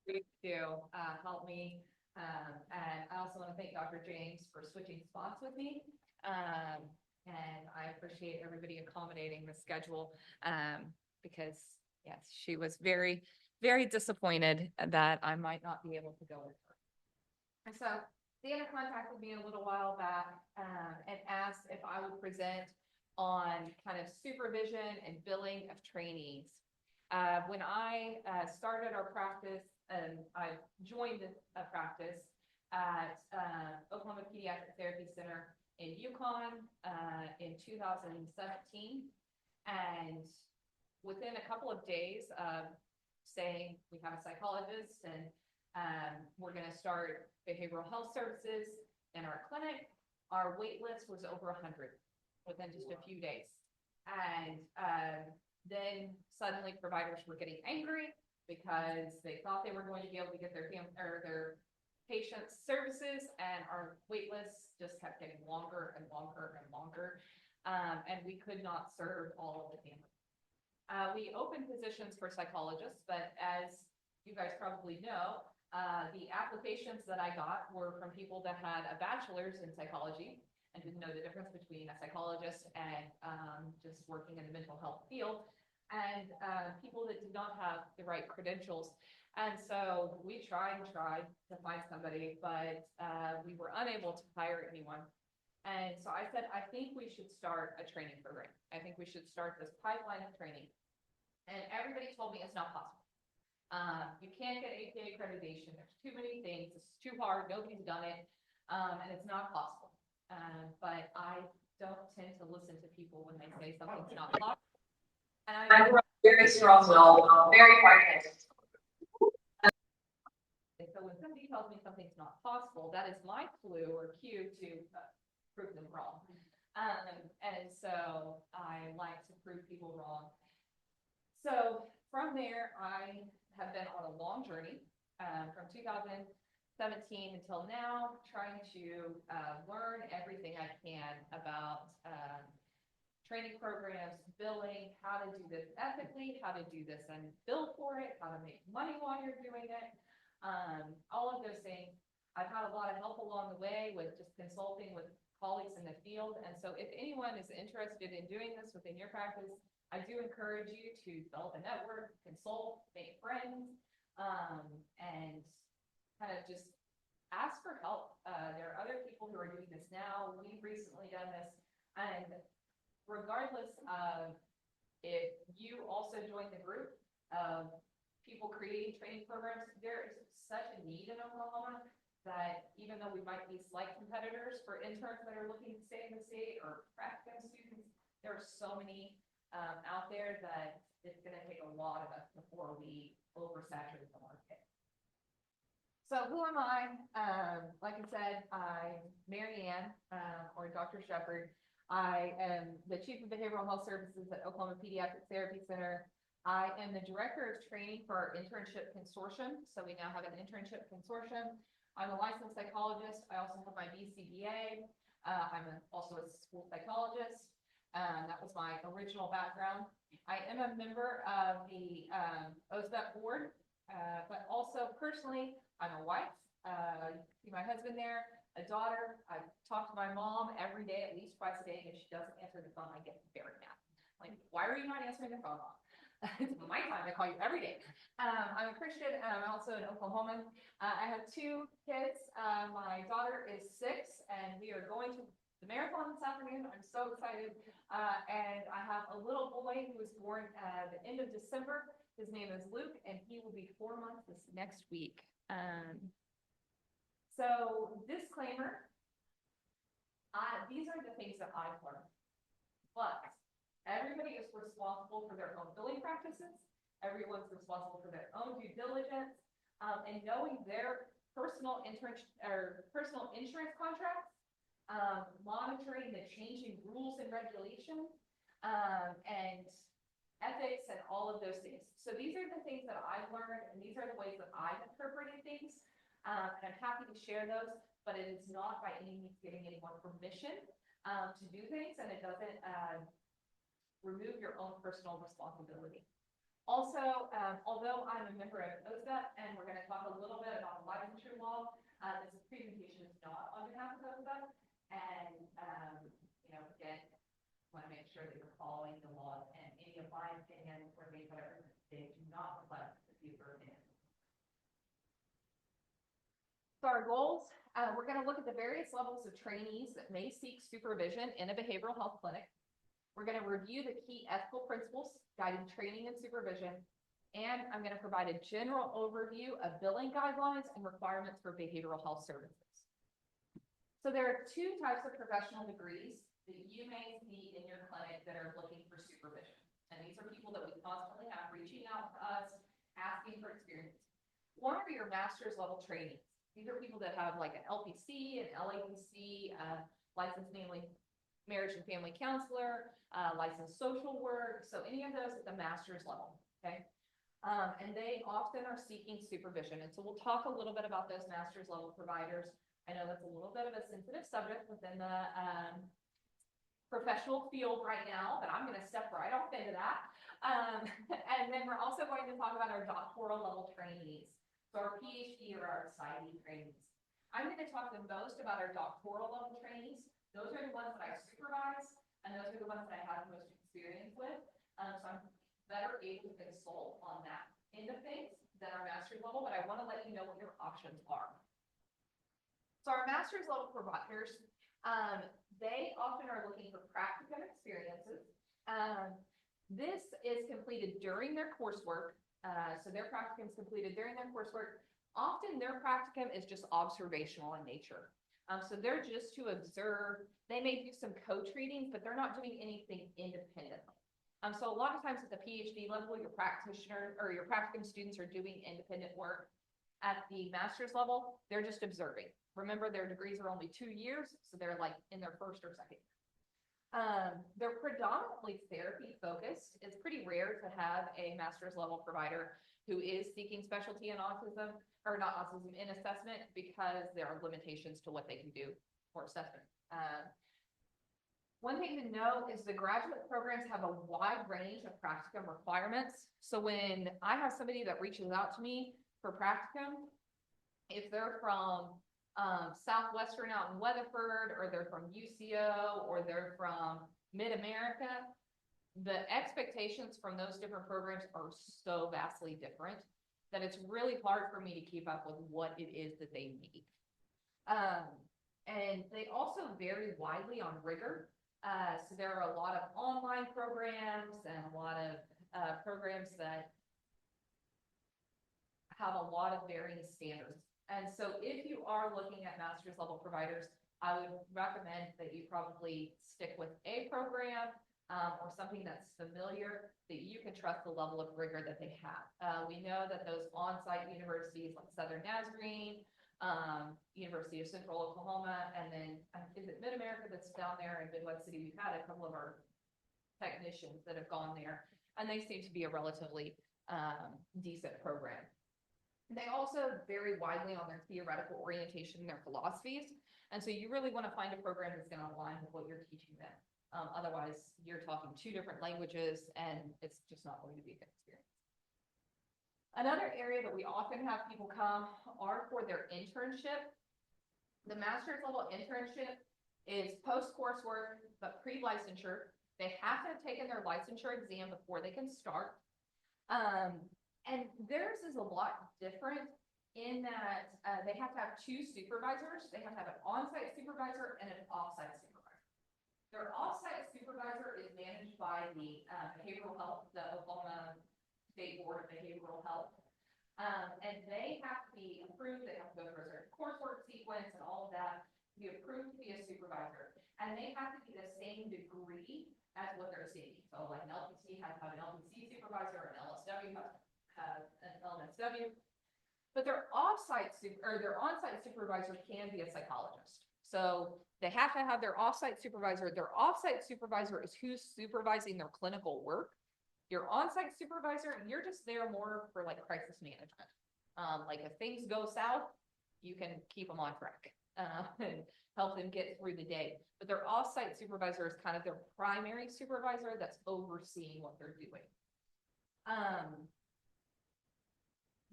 to help me. And I also want to thank Dr. James for switching spots with me. And I appreciate everybody accommodating the schedule because, yes, she was very, very disappointed that I might not be able to go with her. And so Dana contacted me a little while back and asked if I would present on kind of supervision and billing of trainees. When I started our practice, I joined a practice at Oklahoma Pediatric Therapy Center in Yukon in 2017. And within a couple of days of saying we have a psychologist and we're going to start behavioral health services in our clinic, our wait list was over 100 within just a few days. And then suddenly providers were getting angry because they thought they were going to be able to get their patients services, and our wait lists just kept getting longer and longer and longer, and we could not serve all of the families. We opened positions for psychologists, but as you guys probably know, the applications that I got were from people that had a bachelor's in psychology and didn't know the difference between a psychologist and just working in the mental health field, and people that did not have the right credentials. And so we tried to find somebody, but we were unable to hire anyone. And so I said, I think we should start a training program. I think we should start this pipeline of training. And everybody told me it's not possible. You can't get APA accreditation. There's too many things. It's too hard. Nobody's done it. And it's not possible. But I don't tend to listen to people when they say something's not possible. And I grew up very strong-willed, very hard-headed. And so when somebody tells me something's not possible, that is my clue or cue to prove them wrong. And so I like to prove people wrong. So from there, I have been on a long journey from 2017 until now, trying to learn everything I can about training programs, billing, how to do this ethically, how to do this and bill for it, how to make money while you're doing it, all of those things. I've had a lot of help along the way with just consulting with colleagues in the field. And so if anyone is interested in doing this within your practice, I do encourage you to develop a network, consult, make friends, and kind of just ask for help. There are other people who are doing this now. We've recently done this. And regardless of if you also join the group of people creating training programs, there is such a need in Oklahoma that even though we might be slight competitors for interns that are looking to stay in the state or practicum students, there are so many out there that it's going to take a lot of us before we oversaturate the market. So who am I? Like I said, I'm MaryAnn or Dr. Shepard. I am the Chief of Behavioral Health Services at Oklahoma Pediatric Therapy Center. I am the Director of Training for our internship consortium. So we now have an internship consortium. I'm a licensed psychologist. I also have my BCBA. I'm also a school psychologist. That was my original background. I am a member of the OSBEP board, but also personally, I'm a wife. See my husband there. A daughter. I talk to my mom every day, at least twice a day, and if she doesn't answer the phone, I get very mad. Like, why are you not answering the phone, Mom? It's my time. I call you every day. I'm a Christian, and I'm also an Oklahoman. I have 2 kids. My daughter is 6, and we are going to the marathon this afternoon. I'm so excited. And I have a little boy who was born at the end of December. His name is Luke, and he will be 4 months this next week. So disclaimer, these are the things that I've learned, but everybody is responsible for their own billing practices. Everyone's responsible for their own due diligence, and knowing their personal insurance contracts, monitoring the changing rules and regulations, and ethics and all of those things. So these are the things that I've learned, and these are the ways that I've interpreted things. And I'm happy to share those, but it is not by any means giving anyone permission to do things, and it doesn't remove your own personal responsibility. Also, although I'm a member of OSA, and we're going to talk a little bit about licensure law, this presentation is not on behalf of OSA. And, again, want to make sure that you're following the laws, and any of my opinions or whatever they do not reflect the future opinion. So our goals, we're going to look at the various levels of trainees that may seek supervision in a behavioral health clinic. We're going to review the key ethical principles guiding training and supervision, and I'm going to provide a general overview of billing guidelines and requirements for behavioral health services. So there are two types of professional degrees that you may see in your clinic that are looking for supervision. And these are people that we constantly have reaching out to us, asking for experience. One are your master's level trainees. These are people that have like an LPC, an LAPC, licensed marriage and family counselor, licensed social work. So any of those at the master's level, okay? And they often are seeking supervision. And so we'll talk a little bit about those master's level providers. I know that's a little bit of a sensitive subject within the professional field right now, but I'm going to step right off into that. And then we're also going to talk about our doctoral level trainees. So our PhD or our PsyD trainees. I'm going to talk the most about our doctoral level trainees. Those are the ones that I supervise, and those are the ones that I have the most experience with. So I'm better able to consult on that end of things than our master's level, but I want to let you know what your options are. So our master's level providers, they often are looking for practicum experiences. This is completed during their coursework. So their practicum is completed during their coursework. Often their practicum is just observational in nature. So they're just to observe. They may do some co-treating, but they're not doing anything independently. So a lot of times at the PhD level, your practitioner or your practicum students are doing independent work. At the master's level, they're just observing. Remember, their degrees are only 2 years, so they're like in their first or second. They're predominantly therapy focused. It's pretty rare to have a master's level provider who is seeking specialty in autism, or not autism, in assessment, because there are limitations to what they can do for assessment. One thing to note is the graduate programs have a wide range of practicum requirements. So when I have somebody that reaches out to me for practicum, if they're from Southwestern out in Weatherford, or they're from UCO, or they're from Mid-America, the expectations from those different programs are so vastly different that it's really hard for me to keep up with what it is that they need. And they also vary widely on rigor. So there are a lot of online programs and a lot of programs that have a lot of varying standards. And so if you are looking at master's level providers, I would recommend that you probably stick with a program or something that's familiar, that you can trust the level of rigor that they have. We know that those on-site universities like Southern Nazarene, University of Central Oklahoma, and then is it Mid-America that's down there in Midwest City? We've had a couple of our technicians that have gone there, and they seem to be a relatively decent program. They also vary widely on their theoretical orientation and their philosophies. And so you really want to find a program that's going to align with what you're teaching them. Otherwise, you're talking 2 different languages, and it's just not going to be a good experience. Another area that we often have people come are for their internship. The master's level internship is post-coursework, but pre-licensure. They have to have taken their licensure exam before they can start. And theirs is a lot different in that they have to have 2 supervisors. They have to have an on-site supervisor and an off-site supervisor. Their off-site supervisor is managed by the behavioral health, the Oklahoma State Board of Behavioral Health. And they have to be approved. They have to go through a certain coursework sequence and all of that to be approved to be a supervisor. And they have to be the same degree as what they're seeking. So like an LPC has to have an LPC supervisor, an LSW has to have an LMSW, but their on-site supervisor can be a psychologist. So they have to have their off-site supervisor. Their off-site supervisor is who's supervising their clinical work. Your on-site supervisor, you're just there more for like crisis management. Like if things go south, you can keep them on track and help them get through the day. But their off-site supervisor is kind of their primary supervisor that's overseeing what they're doing.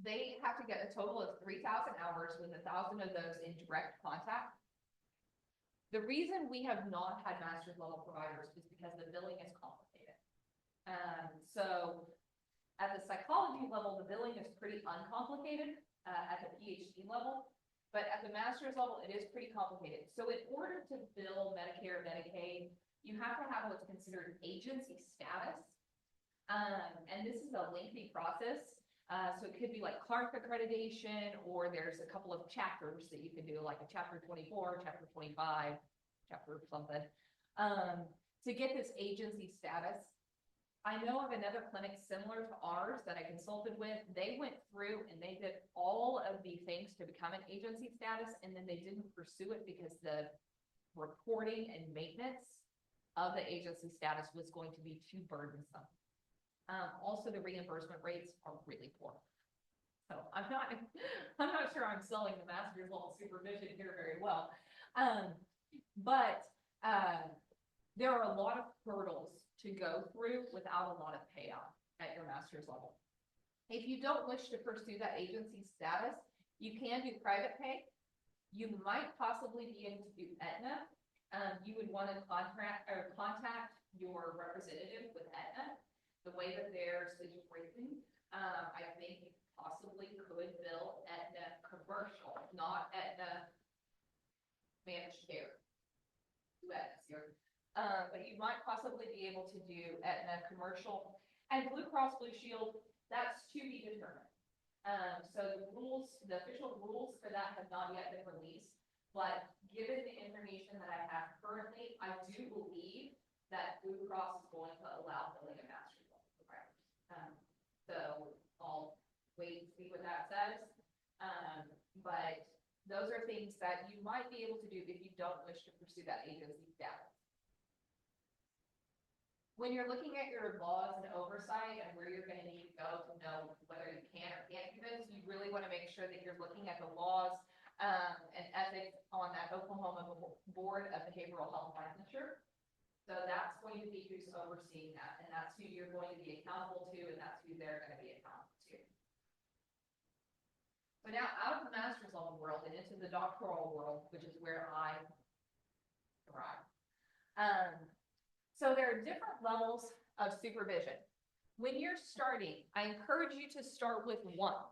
They have to get a total of 3,000 hours with 1,000 of those in direct contact. The reason we have not had master's level providers is because the billing is complicated. So at the psychology level, the billing is pretty uncomplicated at the PhD level, but at the master's level, it is pretty complicated. So in order to bill Medicare, Medicaid, you have to have what's considered agency status. And this is a lengthy process. So it could be like Clark accreditation, or there's a couple of chapters that you can do, like a chapter 24, chapter 25, chapter something, to get this agency status. I know of another clinic similar to ours that I consulted with. They went through and they did all of the things to become an agency status, and then they didn't pursue it because the reporting and maintenance of the agency status was going to be too burdensome. Also, the reimbursement rates are really poor. So I'm not sure I'm selling the master's level supervision here very well. But there are a lot of hurdles to go through without a lot of payout at your master's level. If you don't wish to pursue that agency status, you can do private pay. You might possibly be able to do Aetna. You would want to contact your representative with Aetna. The way that theirs is written, I think you possibly could bill Aetna commercial, not Aetna managed care. But you might possibly be able to do Aetna commercial. And Blue Cross Blue Shield, that's to be determined. So the official rules for that have not yet been released. But given the information that I have currently, I do believe that Blue Cross is going to allow billing a master's level providers. So I'll wait and see what that says. But those are things that you might be able to do if you don't wish to pursue that agency status. When you're looking at your laws and oversight and where you're going to need to go to know whether you can or can't do this, you really want to make sure that you're looking at the laws and ethics on that Oklahoma Board of Behavioral Health Licensure. So that's going to be who's overseeing that, and that's who you're going to be accountable to, and that's who they're going to be accountable to. So now out of the master's level world and into the doctoral world, which is where I thrive. So there are different levels of supervision. When you're starting, I encourage you to start with one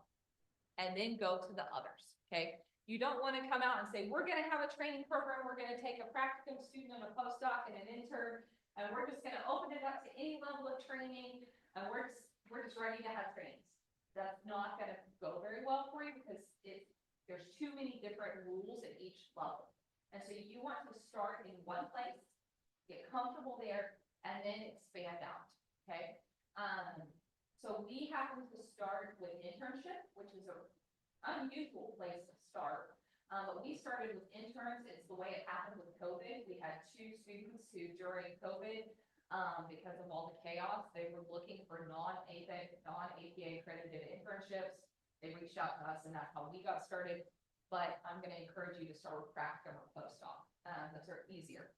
and then go to the others, okay? You don't want to come out and say, we're going to have a training program, we're going to take a practicum student and a postdoc and an intern, and we're just going to open it up to any level of training, and we're just ready to have trainings. That's not going to go very well for you because there's too many different rules at each level. And so you want to start in one place, get comfortable there, and then expand out, okay? So we happen to start with internship, which is an unusual place to start. But we started with interns. It's the way it happened with COVID. We had 2 students who during COVID, because of all the chaos, they were looking for non-APA accredited internships. They reached out to us, and that's how we got started. But I'm going to encourage you to start with practicum or postdoc. Those are easier.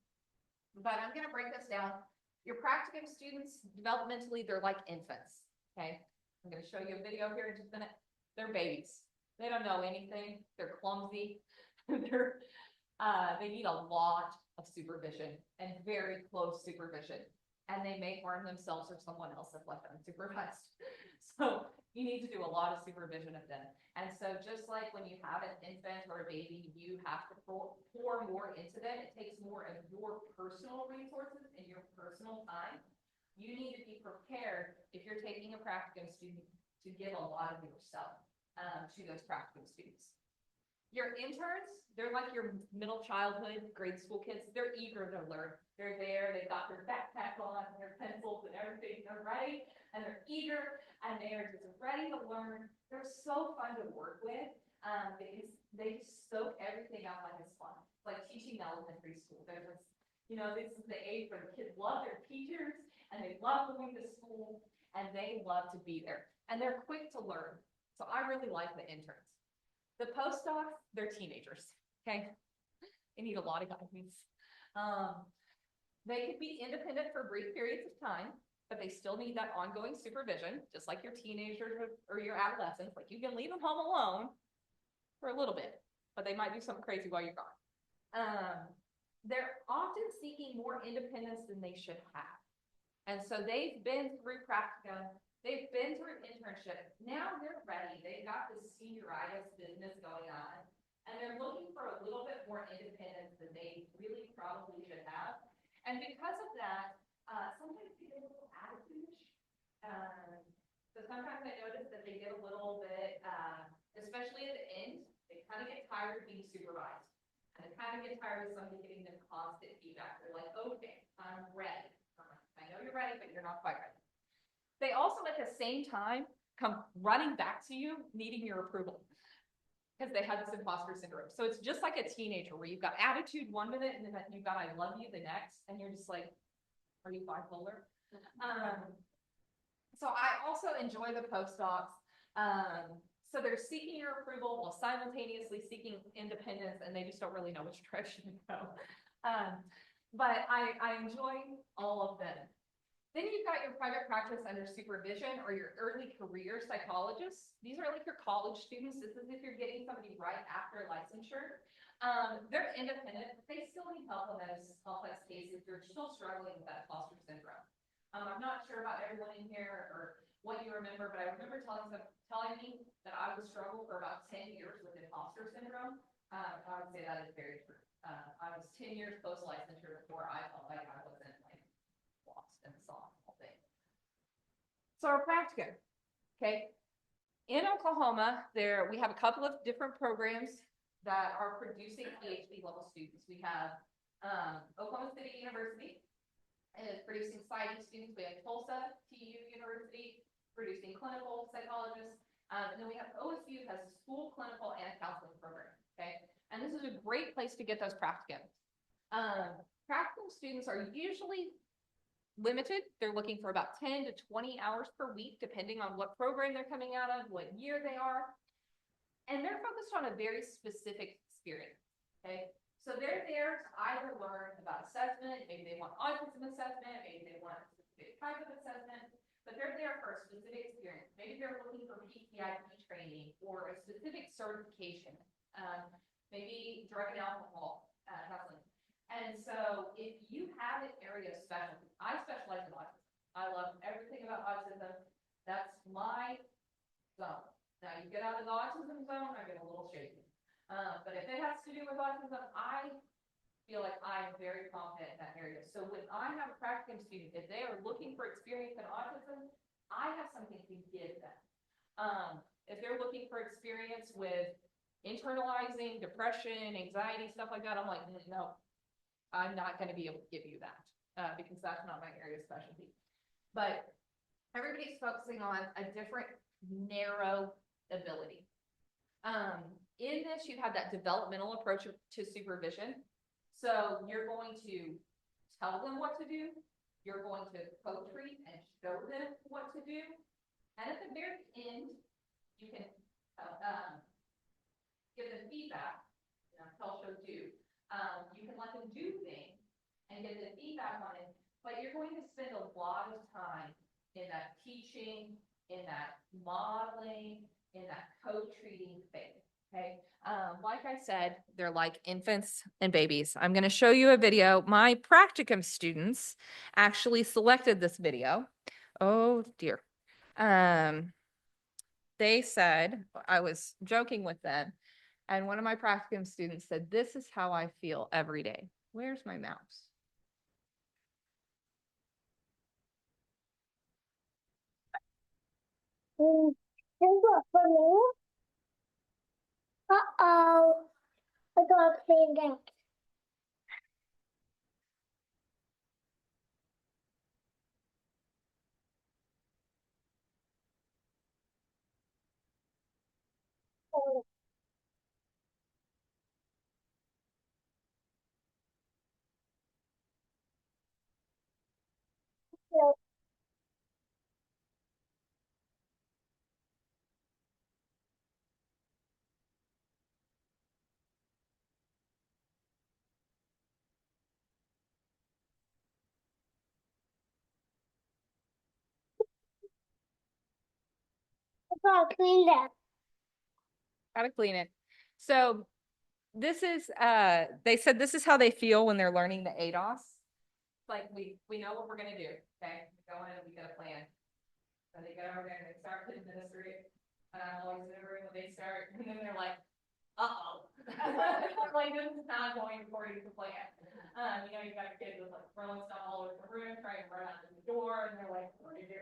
But I'm going to break this down. Your practicum students, developmentally, they're like infants, okay? I'm going to show you a video here in just a minute. They're babies. They don't know anything. They're clumsy. They need a lot of supervision and very close supervision. And they may harm themselves or someone else if left unsupervised. So you need to do a lot of supervision of them. And so just like when you have an infant or a baby, you have to pour more into them. It takes more of your personal resources and your personal time. You need to be prepared if you're taking a practicum student to give a lot of yourself to those practicum students. Your interns, they're like your middle childhood, grade school kids. They're eager to learn. They're there, they've got their backpack on, their pencils and everything. They're ready and they're eager and they're just ready to learn. They're so fun to work with because they soak everything up like it's fun. It's like teaching elementary school. There's this, this is the age where the kids love their teachers and they love going to school and they love to be there. And they're quick to learn. So I really like the interns. The postdocs, they're teenagers, okay? They need a lot of guidance. They could be independent for brief periods of time. but they still need that ongoing supervision, just like your teenagers or your adolescents. Like you can leave them home alone for a little bit, but they might do something crazy while you're gone. They're often seeking more independence than they should have. And so they've been through practicum, they've been through internship. Now they're ready. They've got this senioritis business going on, and they're looking for a little bit more independence than they really probably should have. And because of that, sometimes they get a little attitude. So sometimes I notice that they get a little bit, especially at the end, they kind of get tired of being supervised. And they kind of get tired of somebody giving them constant feedback. They're like, okay, I'm ready. I know you're ready, but you're not quite ready. They also at the same time come running back to you needing your approval because they have this imposter syndrome. So it's just like a teenager where you've got attitude one minute and then you've got I love you the next, and you're just like, are you bipolar? So I also enjoy the postdocs. So they're seeking your approval while simultaneously seeking independence, and they just don't really know which direction to go. But I enjoy all of them. Then you've got your private practice under supervision or your early career psychologists. These are like your college students. This is if you're getting somebody right after licensure. They're independent, but they still need help in those complex cases. They're still struggling with that imposter syndrome. I'm not sure about everyone in here or what you remember, but I remember telling me that I would struggle for about 10 years with imposter syndrome. I would say that is very true. I was 10 years post-licensure before I felt like I wasn't like lost and saw the whole thing. So our practicum, okay. In Oklahoma, we have a couple of different programs that are producing PhD level students. We have Oklahoma City University is producing PsyD students. We have Tulsa TU University producing clinical psychologists. And then we have OSU has a school clinical and counseling program, okay? And this is a great place to get those practicums. Practicum students are usually limited. They're looking for about 10 to 20 hours per week, depending on what program they're coming out of, what year they are. And they're focused on a very specific experience, okay? So they're there to either learn about assessment, maybe they want autism assessment, maybe they want a specific type of assessment, but they're there for a specific experience. Maybe they're looking for PCIP training or a specific certification, maybe drug and alcohol counseling. And so if you have an area of specialty, I specialize in autism. I love everything about autism. That's my zone. Now you get out of the autism zone, I get a little shaky. But if it has to do with autism, I feel like I'm very confident in that area. So when I have a practicum student, if they are looking for experience in autism, I have something to give them. If they're looking for experience with internalizing depression, anxiety, stuff like that, I'm like, no, I'm not going to be able to give you that because that's not my area of specialty. But everybody's focusing on a different narrow ability. In this, you have that developmental approach to supervision. So you're going to tell them what to do. You're going to co-treat and show them what to do. And at the very end, you can give them feedback, tell, show, do. You can let them do things and get the feedback on it, but you're going to spend a lot of time in that teaching, in that modeling, in that co-treating phase. Okay. Like I said, they're like infants and babies. I'm going to show you a video. My practicum students actually selected this video. Oh dear. They said, I was joking with them, and one of my practicum students said, this is how I feel every day. Where's my mouse? Is it for me? Uh-oh. I got it. gotta clean that. Gotta clean it. So this is, they said this is how they feel when they're learning the ADOS. It's like, we know what we're gonna do, okay? We go in and we got a plan. So they go over there and they start to administer it. And I'm always in the room when they start, and then they're like, uh-oh. Like, this is not going according to plan. You know, you got kids with like throwing stuff all over the room, trying to run out of the door, and they're like, what do you do?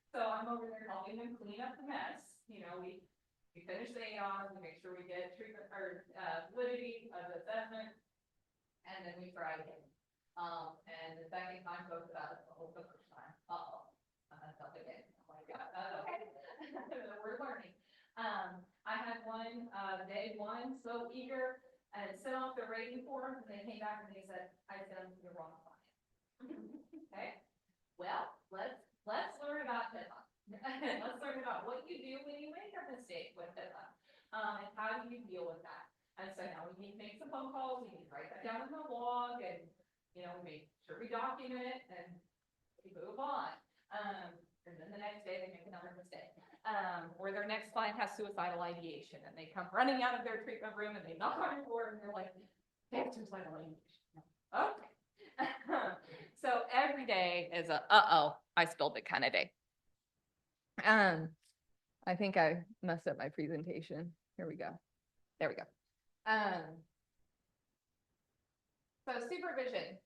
So I'm over there helping them clean up the mess. You know, we finish the AON, we make sure we get treatment or validity of the assessment, and then we try again. And the second time goes about the whole first time. Uh-oh. I messed up again. Oh my God. Okay. We're learning. I had one, day one, so eager, and sent off the rating forms, and they came back and they said, I sent them to the wrong client. Okay. Well, let's learn about HIPAA. Let's learn about what you do when you make a mistake with HIPAA. And how do you deal with that? And so now we need to make some phone calls, we need to write that down in the log, and, you know, we make sure we document it, and we move on. And then the next day they make another mistake. Or their next client has suicidal ideation, and they come running out of their treatment room and they knock on your door and they're like, they have suicidal ideation. Okay. So every day is a, uh-oh, I spilled it kind of day. I think I messed up my presentation. Here we go. There we go. So supervision.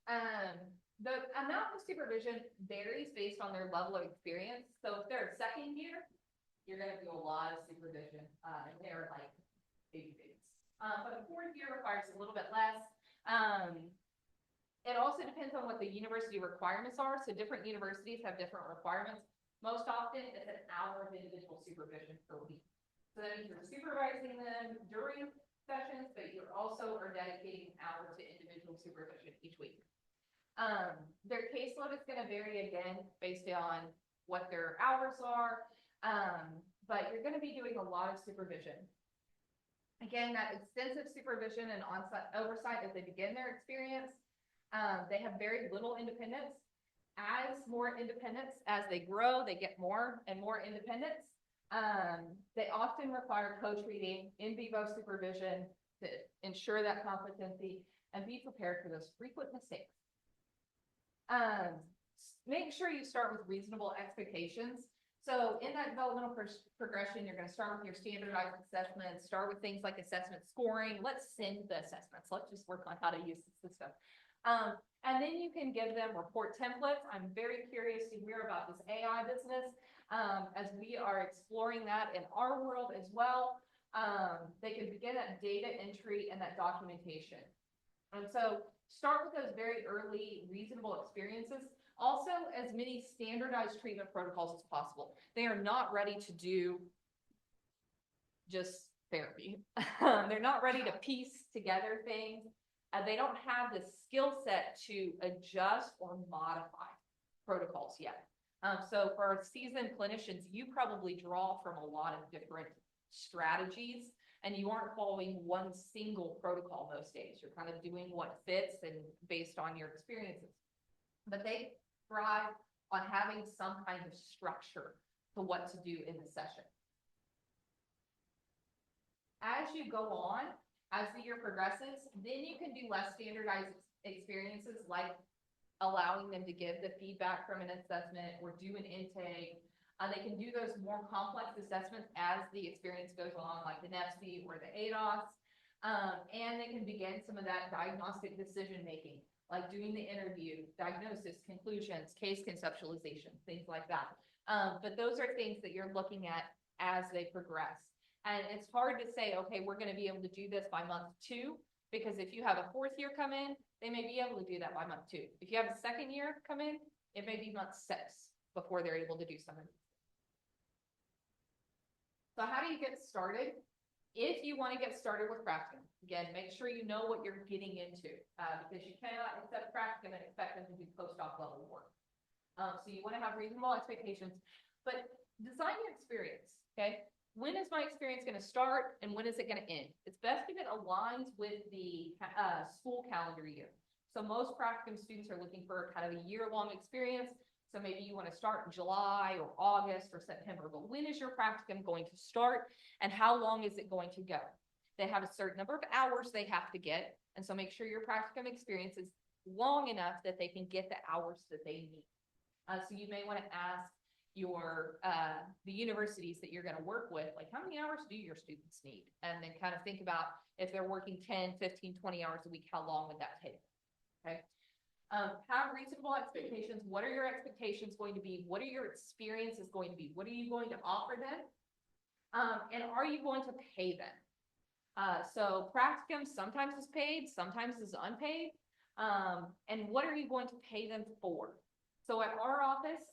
The amount of supervision varies based on their level of experience. So if they're a second year, you're going to do a lot of supervision. And they're like baby babies. But a fourth year requires a little bit less. It also depends on what the university requirements are. So different universities have different requirements. Most often it's an hour of individual supervision per week. So that means you're supervising them during sessions, but you also are dedicating an hour to individual supervision each week. Their caseload is going to vary again based on what their hours are, but you're going to be doing a lot of supervision. Again, that extensive supervision and on-site oversight as they begin their experience. They have very little independence. As more independence, as they grow, they get more and more independence. They often require co-treating, in vivo supervision to ensure that competency and be prepared for those frequent mistakes. Make sure you start with reasonable expectations. So in that developmental progression, you're going to start with your standardized assessments, start with things like assessment scoring. Let's send the assessments. Let's just work on how to use the system. And then you can give them report templates. I'm very curious to hear about this AI business as we are exploring that in our world as well. They can begin that data entry and that documentation. And so start with those very early reasonable experiences. Also, as many standardized treatment protocols as possible. They are not ready to do just therapy. They're not ready to piece together things. They don't have the skill set to adjust or modify protocols yet. So for our seasoned clinicians, you probably draw from a lot of different strategies, and you aren't following one single protocol most days. You're kind of doing what fits and based on your experiences. But they thrive on having some kind of structure to what to do in the session. As you go on, as the year progresses, then you can do less standardized experiences like allowing them to give the feedback from an assessment or do an intake. They can do those more complex assessments as the experience goes on, like the NEFC or the ADOS. And they can begin some of that diagnostic decision-making, like doing the interview, diagnosis, conclusions, case conceptualization, things like that. But those are things that you're looking at as they progress. And it's hard to say, okay, we're going to be able to do this by month 2, because if you have a fourth year come in, they may be able to do that by month 2. If you have a second year come in, it may be month 6 before they're able to do something. So how do you get started? If you want to get started with practicum, again, make sure you know what you're getting into, because you cannot accept practicum and expect them to do post-doc level work. So you want to have reasonable expectations, but design your experience, okay? When is my experience going to start and when is it going to end? It's best if it aligns with the school calendar year. So most practicum students are looking for kind of a year-long experience. So maybe you want to start in July or August or September, but when is your practicum going to start and how long is it going to go? They have a certain number of hours they have to get. And so make sure your practicum experience is long enough that they can get the hours that they need. So you may want to ask your the universities that you're going to work with, like how many hours do your students need? And then kind of think about if they're working 10, 15, 20 hours a week, how long would that take? Okay. Have reasonable expectations. What are your expectations going to be? What are your experiences going to be? What are you going to offer them? And are you going to pay them? So practicum sometimes is paid, sometimes is unpaid. And what are you going to pay them for? So at our office,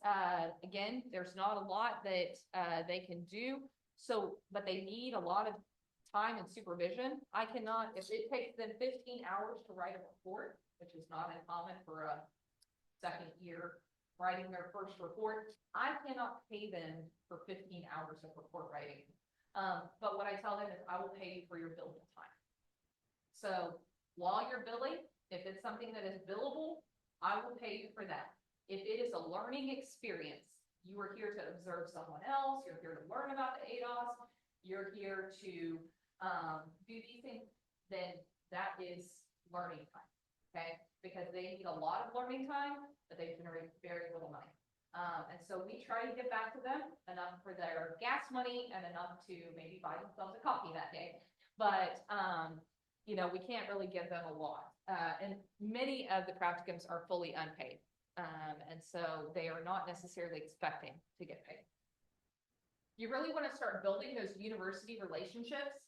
again, there's not a lot that they can do. So, but they need a lot of time and supervision. I cannot, if it takes them 15 hours to write a report, which is not uncommon for a second year writing their first report, I cannot pay them for 15 hours of report writing. But what I tell them is I will pay you for your billable time. So while you're billing, if it's something that is billable, I will pay you for that. If it is a learning experience, you are here to observe someone else, you're here to learn about the ADOS, you're here to do these things, then that is learning time, okay? Because they need a lot of learning time, but they generate very little money. And so we try to give back to them enough for their gas money and enough to maybe buy themselves a coffee that day. But, you know, we can't really give them a lot. And many of the practicums are fully unpaid. And so they are not necessarily expecting to get paid. You really want to start building those university relationships.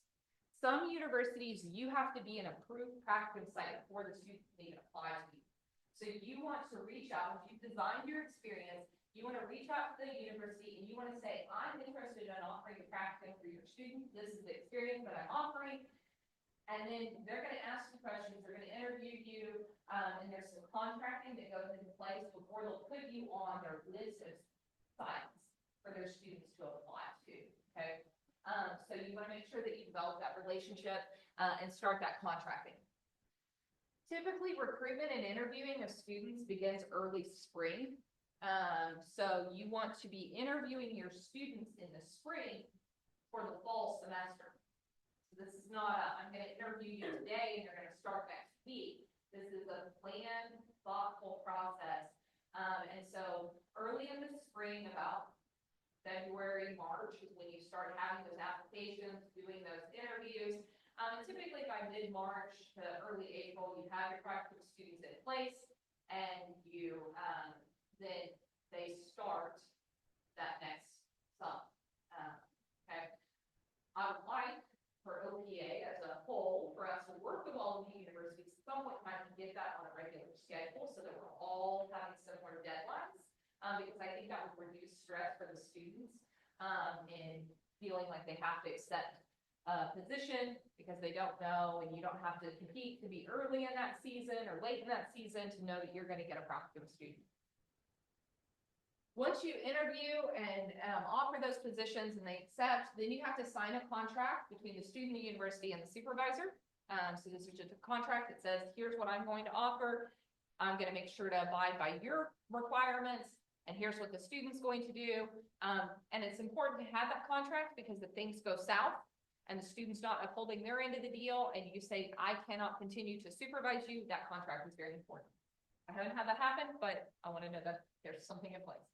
Some universities, you have to be an approved practicum site before the students can even apply to you. So you want to reach out, if you've designed your experience, you want to reach out to the university and you want to say, I'm interested in offering a practicum for your student. This is the experience that I'm offering. And then they're going to ask you questions, they're going to interview you, and there's some contracting that goes into place before they'll put you on their list of sites for their students to apply to, okay? So you want to make sure that you develop that relationship and start that contracting. Typically, recruitment and interviewing of students begins early spring. So you want to be interviewing your students in the spring for the fall semester. This is not a, I'm going to interview you today and you're going to start next week. This is a planned, thoughtful process. And so early in the spring, about February, March is when you start having those applications, doing those interviews. And typically by mid-March to early April, you have your practical students in place and you, then they start that next summer. Okay. I would like for OPA as a whole, for us to work with all of the universities, at some point in time to get that on a regular schedule so that we're all having similar deadlines, because I think that would reduce stress for the students in feeling like they have to accept a position because they don't know, and you don't have to compete to be early in that season or late in that season to know that you're going to get a practicum student. Once you interview and offer those positions and they accept, then you have to sign a contract between the student, the university, and the supervisor. So this is just a contract that says, here's what I'm going to offer. I'm going to make sure to abide by your requirements, and here's what the student's going to do. And it's important to have that contract because if things go south and the student's not upholding their end of the deal and you say, I cannot continue to supervise you, that contract is very important. I haven't had that happen, but I want to know that there's something in place.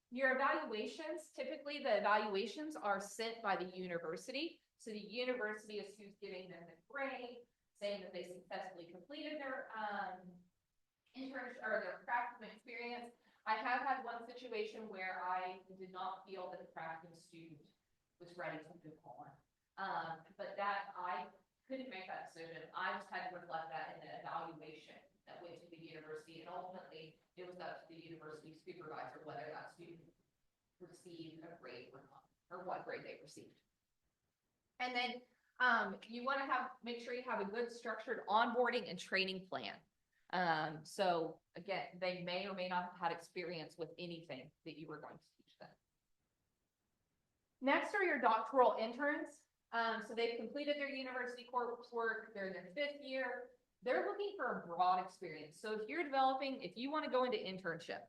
Your evaluations, typically the evaluations are sent by the university. So the university is who's giving them the grade, saying that they successfully completed their internship or their practicum experience. I have had one situation where I did not feel that the practicum student was ready to move on. But that I couldn't make that decision. I just had to reflect that in the evaluation that went to the university, and ultimately it was up to the university supervisor whether that student received a grade or not, or what grade they received. And then you want to make sure you have a good structured onboarding and training plan. So again, they may or may not have had experience with anything that you were going to teach them. Next are your doctoral interns. So they've completed their university coursework, they're in their 5th year. They're looking for a broad experience. So if you're developing, if you want to go into internship,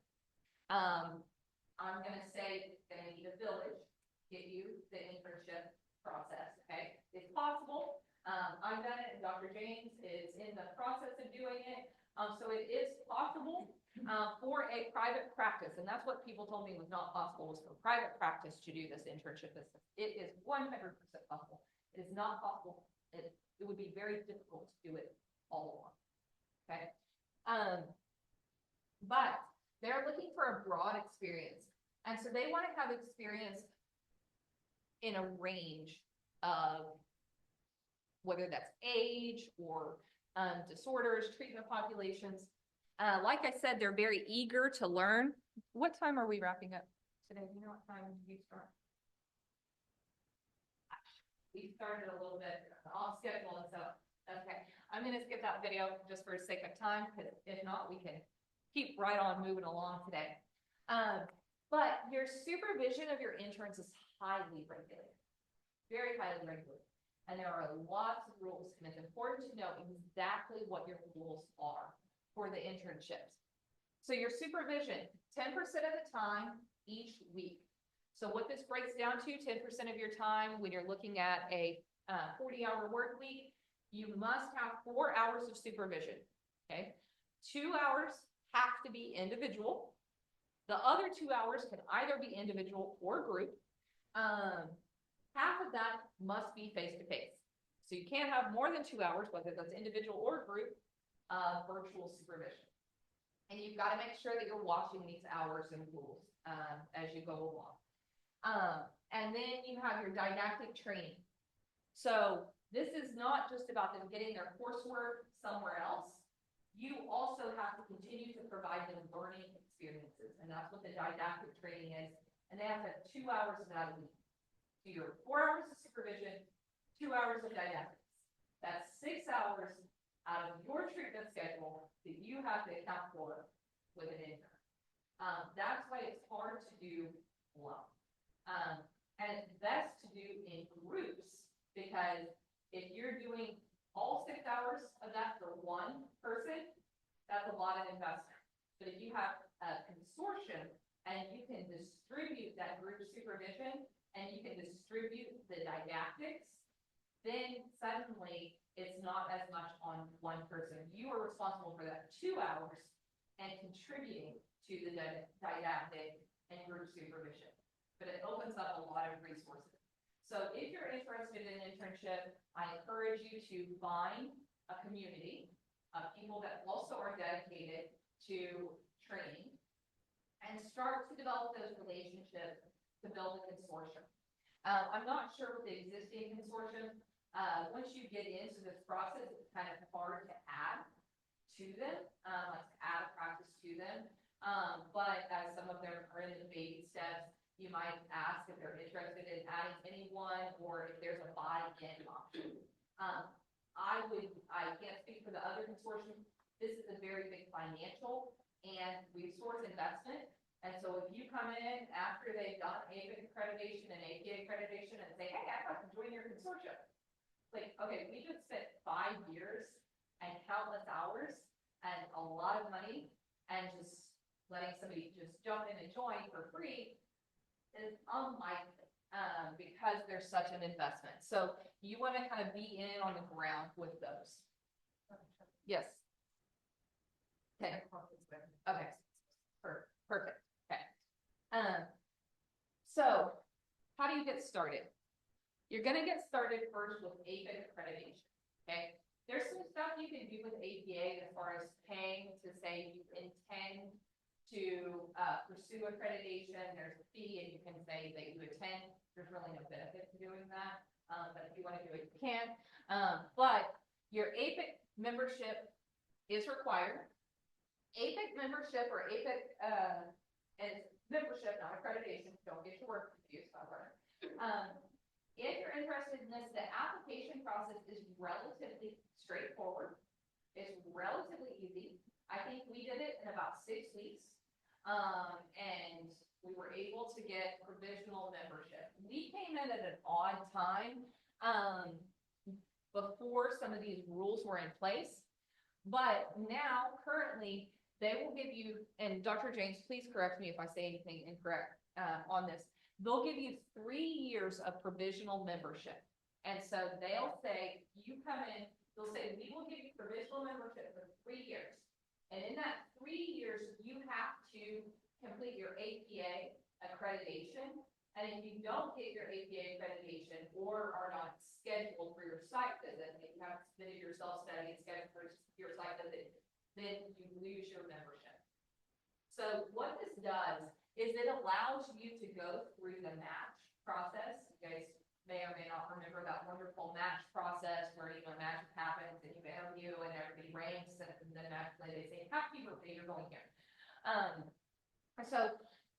I'm gonna say they need a village, get you the internship process, okay? It's possible. I've done it, and Dr. James is in the process of doing it. So it is possible, for a private practice, and that's what people told me was not possible, was for private practice to do this internship business. It is 100% possible. It is not possible. It would be very difficult to do it all along, okay? But they're looking for a broad experience. And so they want to have experience in a range of whether that's age or disorders, treatment populations. Like I said, they're very eager to learn. What time are we wrapping up today? Do you know what time you start? We started a little bit off schedule, and so, okay. I'm going to skip that video just for the sake of time, because if not, we can keep right on moving along today. But your supervision of your interns is highly regulated, very highly regulated. And there are lots of rules, and it's important to know exactly what your rules are for the internships. So your supervision, 10% of the time each week. So what this breaks down to, 10% of your time when you're looking at a 40-hour work week, you must have 4 hours of supervision, okay? 2 hours have to be individual. The other 2 hours can either be individual or group. Half of that must be face-to-face. So you can't have more than 2 hours, whether that's individual or group, virtual supervision. And you've got to make sure that you're watching these hours and rules as you go along. And then you have your didactic training. So this is not just about them getting their coursework somewhere else. You also have to continue to provide them learning experiences. And that's what the didactic training is. And they have to have 2 hours of that a week. So your 4 hours of supervision, 2 hours of didactics. That's 6 hours out of your treatment schedule that you have to account for with an intern. That's why it's hard to do alone. And it's best to do in groups, because if you're doing all 6 hours of that for one person, that's a lot of investment. But if you have a consortium and you can distribute that group supervision and you can distribute the didactics, then suddenly it's not as much on one person. You are responsible for that 2 hours and contributing to the didactic and group supervision. But it opens up a lot of resources. So if you're interested in an internship, I encourage you to find a community of people that also are dedicated to training and start to develop those relationships to build a consortium. I'm not sure with the existing consortium, once you get into this process, it's kind of hard to add to them, like to add a practice to them. But as some of them are in the baby steps, you might ask if they're interested in adding anyone or if there's a buy-in option. I can't speak for the other consortium. This is a very big financial and resource investment. And so if you come in after they've done APIC accreditation and APA accreditation and say, hey, I'd like to join your consortium. Like, okay, we just spent 5 years and countless hours and a lot of money, and just letting somebody just jump in and join for free is unlikely, because there's such an investment. So you want to kind of be in on the ground with those. Yes. Okay. Okay. Perfect. Okay. So how do you get started? You're going to get started first with APIC accreditation. Okay. There's some stuff you can do with APA as far as paying to say you intend to pursue accreditation. There's a fee, and you can say that you attend. There's really no benefit to doing that, but if you want to do it, you can. But your APIC membership is required. APIC membership, or APIC is membership, not accreditation. Don't get your work confused, however. If you're interested in this, the application process is relatively straightforward. It's relatively easy. I think we did it in about 6 weeks. And we were able to get provisional membership. We came in at an odd time before some of these rules were in place, but now currently they will give you, and Dr. James, please correct me if I say anything incorrect, on this. They'll give you 3 years of provisional membership. And so they'll say, you come in, they'll say, we will give you provisional membership for 3 years. And in that 3 years, you have to complete your APA accreditation. And if you don't get your APA accreditation or are not scheduled for your site visit, and you haven't submitted your self-study and scheduled for your site visit, then you lose your membership. So what this does is it allows you to go through the match process. You guys may or may not remember that wonderful match process where, magic happens and you interview and everybody ranks and then magically they say, happy birthday, you're going here. So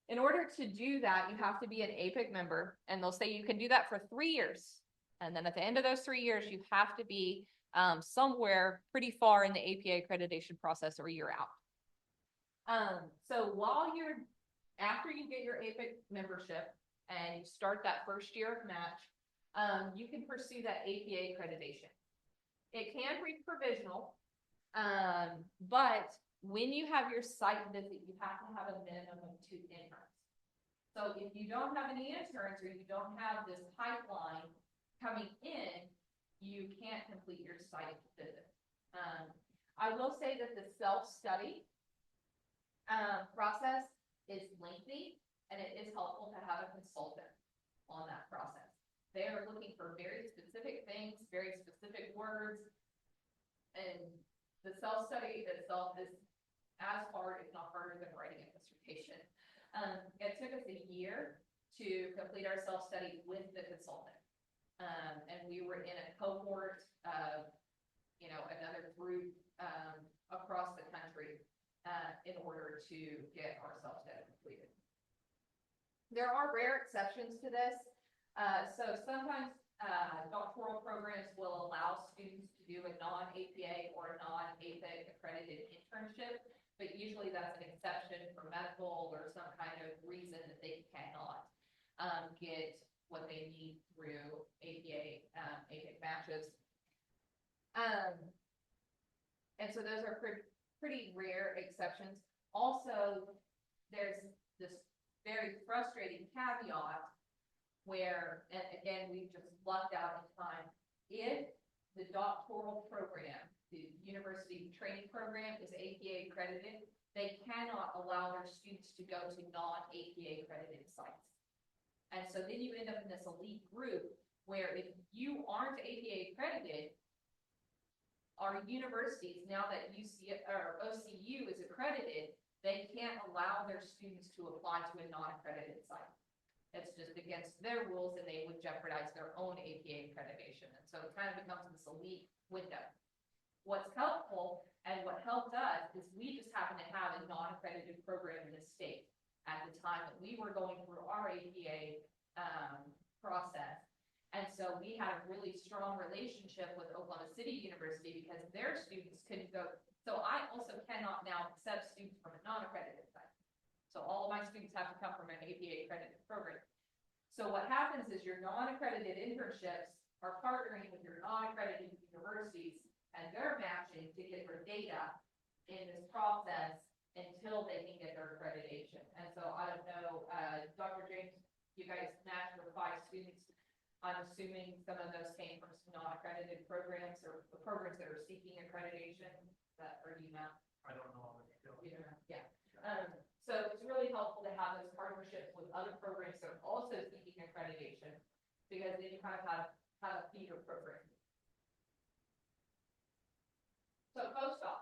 in order to do that, you have to be an APIC member, and they'll say you can do that for 3 years. And then at the end of those 3 years, you have to be somewhere pretty far in the APA accreditation process or you're out. So after you get your APIC membership and you start that first year of match, you can pursue that APA accreditation. It can be provisional, but when you have your site visit, you have to have a minimum of 2 interns. So if you don't have any interns or you don't have this pipeline coming in, you can't complete your site visit. I will say that the self-study process is lengthy, and it is helpful to have a consultant on that process. They are looking for very specific things, very specific words, and the self-study itself is as hard, if not harder, than writing a dissertation. It took us a year to complete our self-study with the consultant. And we were in a cohort of, another group across the country in order to get our self-study completed. There are rare exceptions to this. So sometimes doctoral programs will allow students to do a non-APA or non-APIC accredited internship, but usually that's an exception for medical or some kind of reason that they cannot get what they need through APA, APIC matches. And so those are pretty rare exceptions. Also, there's this very frustrating caveat where, and again, we've just lucked out in time, if the doctoral program, the university training program is APA accredited, they cannot allow their students to go to non-APA accredited sites. And so then you end up in this elite group where if you aren't APA accredited, our universities, now that UC or OCU is accredited, they can't allow their students to apply to a non-accredited site. It's just against their rules, and they would jeopardize their own APA accreditation. And so it kind of becomes this elite window. What's helpful and what helped us is we just happen to have a non-accredited program in the state at the time that we were going through our APA process. And so we had a really strong relationship with Oklahoma City University because their students couldn't go. So I also cannot now accept students from a non-accredited site. So all of my students have to come from an APA accredited program. So what happens is your non-accredited internships are partnering with your non-accredited universities, and they're matching to get their data in this process until they can get their accreditation. And so I don't know, Dr. James, you guys matched with 5 students. I'm assuming some of those came from some non-accredited programs or the programs that are seeking accreditation. Or do you know? I don't know. Yeah. So it's really helpful to have those partnerships with other programs that are also seeking accreditation, because then you kind of have a feeder program. So postdoc.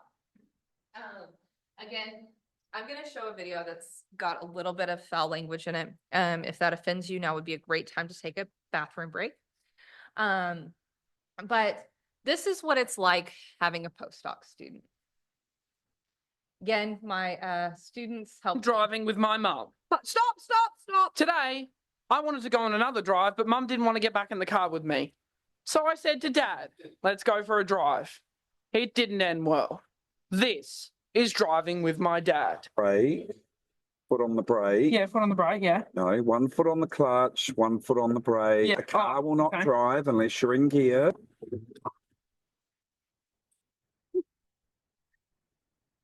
Again, I'm going to show a video that's got a little bit of foul language in it. If that offends you, now would be a great time to take a bathroom break. But this is what it's like having a postdoc student. Again, my students help. Driving with my mum. But stop. Today, I wanted to go on another drive, but mum didn't want to get back in the car with me. So I said to Dad, let's go for a drive. It didn't end well. This is driving with my dad. Brake, foot on the brake. Yeah, foot on the brake, yeah. No, 1 foot on the clutch, 1 foot on the brake. Yeah. The car will not okay. drive unless you're in gear.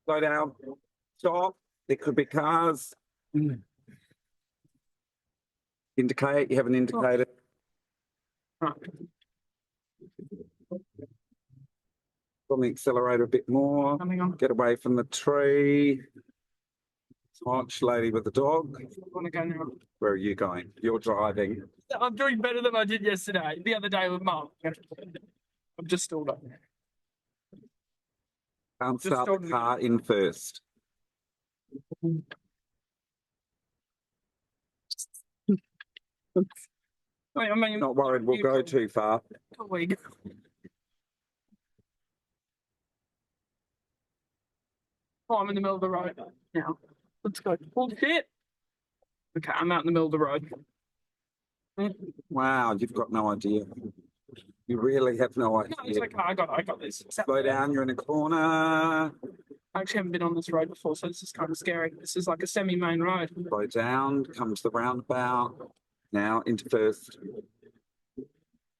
Slow down. Stop. There could be cars. Indicate. You have an indicator. Right. On the accelerator a bit more. Coming on. Get away from the tree. Watch lady with the dog. I want to go now. Where are you going? You're driving. I'm doing better than I did yesterday, the other day with Mum. I'm just stalled up. Can't Just start the started car in first. I mean, Not worried, we'll go too far. we go. Oh, I'm in the middle of the road now. Let's go. Oh shit. Okay, I'm out in the middle of the road. Wow, you've got no idea. You really have no No, it's idea. okay. I got this. Slow down, you're in a corner. I actually haven't been on this road before, so this is kind of scary. This is like a semi-main road. Slow down, come to the roundabout. Now into first.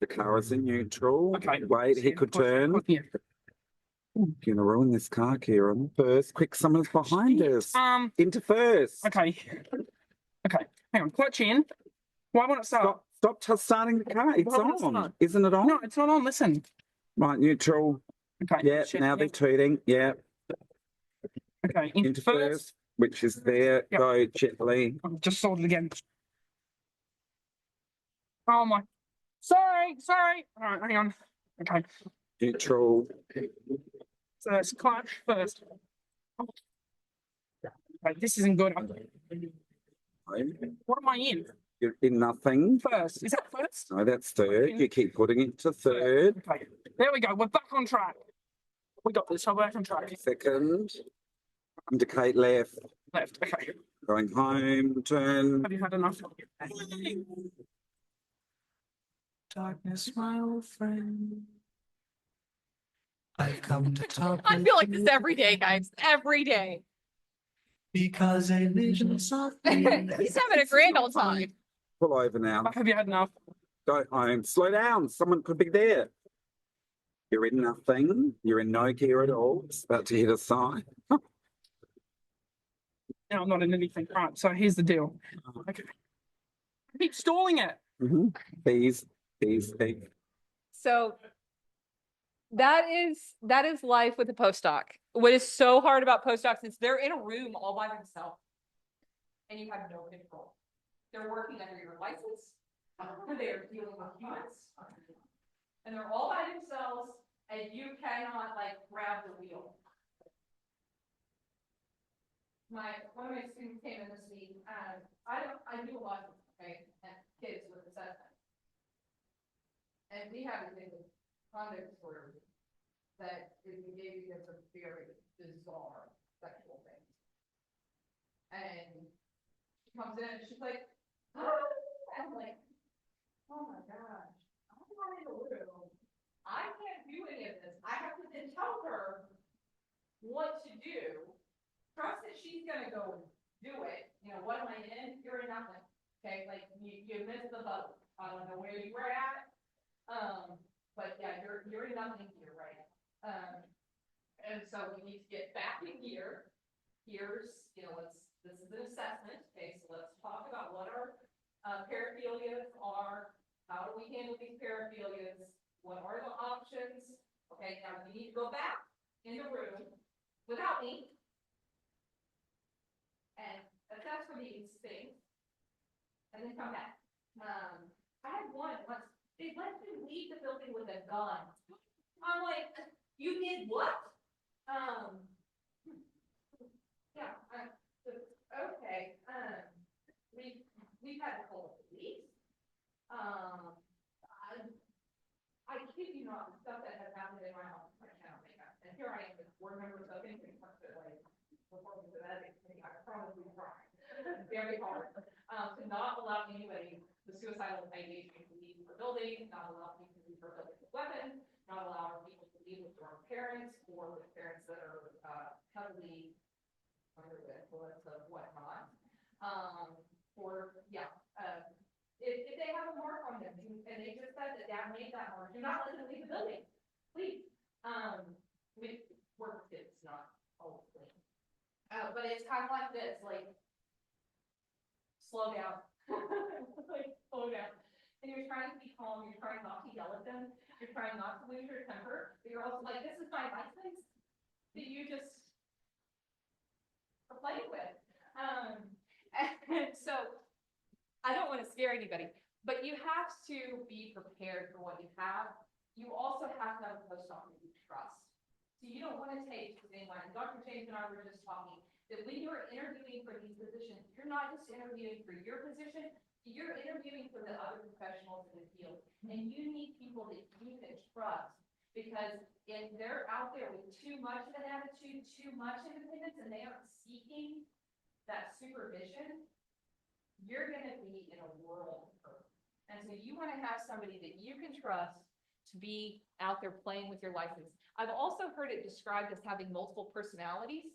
The car is in neutral. Okay. Wait, he could turn. Yeah. You're gonna ruin this car, Kieran. First, quick, someone's behind us. Into first. Okay. Okay. Hang on. Clutch in. Why won't it start? Stop starting the car. It's Why won't it on. start? Isn't it on? No, it's not on. Listen. Right, neutral. Okay. Yeah, shit, now they're tooting. Yeah, Okay. into first, which is there. Yep. Go gently. I've just sold it again. Oh my. Sorry. All right, hang on. Okay. Neutral. So it's clutch first. Okay, this isn't good. What am I in? You're in nothing. First. Is that first? No, that's third. You keep putting it to third. Okay. There we go. We're back on track. We got this. We're back on track. Second. Indicate left. Left. Okay. Going home. Turn. Have you had enough? Darkness, my old friend. I've come to talk. I feel like this every day, guys, every day. Because a vision softly. He's having a grand old time. Pull over now. Have you had enough? Go home. Slow down. Someone could be there. You're in nothing. You're in no gear at all. It's about to hit a sign. No, I'm not in anything. Right. So here's the deal. Okay. I keep stalling it. Please. So that is life with a postdoc. What is so hard about postdocs is they're in a room all by themselves and you have no control. They're working under your license. They're dealing with humans and they're all by themselves and you cannot like grab the wheel. One of my students came in this week and I do a lot of kids with assessment. And we have a thing with conduct disorder that is behaving as a very bizarre sexual thing. And she comes in and she's like, oh, and I'm like, oh my gosh, I'm not in the room. I can't do any of this. I have to then tell her what to do. Trust that she's gonna go do it. You know, what am I in? You're in nothing. Okay, like you missed the boat. I don't know where you were at. But yeah, you're in nothing here, right? And so we need to get back in gear. Here's, this is an assessment. Okay, so let's talk about what our paraphilias are. How do we handle these paraphilias? What are the options? Okay, now you need to go back in the room without me and assess for these things, and then come back. I had one once. They let him leave the building with a gun. I'm like, you did what? Yeah. Okay. We've had to call the police. I kid you not, the stuff that has happened in my house, I cannot make up. And here I am, with board members of anything, like before we do that, I probably try very hard to not allow anybody the suicidal ideation to leave the building, not allow people to leave their building with weapons, not allow people to leave with their own parents or with parents that are heavily under the influence of whatnot. If they have a mark on them and they just said that dad made that mark, do not let them leave the building, please. We work with kids, not always. But it's kind of like this, like, slow down. Like, slow down. And you're trying to be calm, you're trying not to yell at them, you're trying not to lose your temper, but you're also like, this is my license that you just are playing with. And so, I don't want to scare anybody, but you have to be prepared for what you have. You also have to have a post-op that you trust. So you don't want to take the same line. Dr. James and I were just talking that when you're interviewing for these positions, you're not just interviewing for your position, you're interviewing for the other professionals in the field. And you need people that you can trust, because if they're out there with too much of an attitude, too much independence, and they aren't seeking that supervision, you're going to be in a world of hurt. And so you want to have somebody that you can trust to be out there playing with your license. I've also heard it described as having multiple personalities.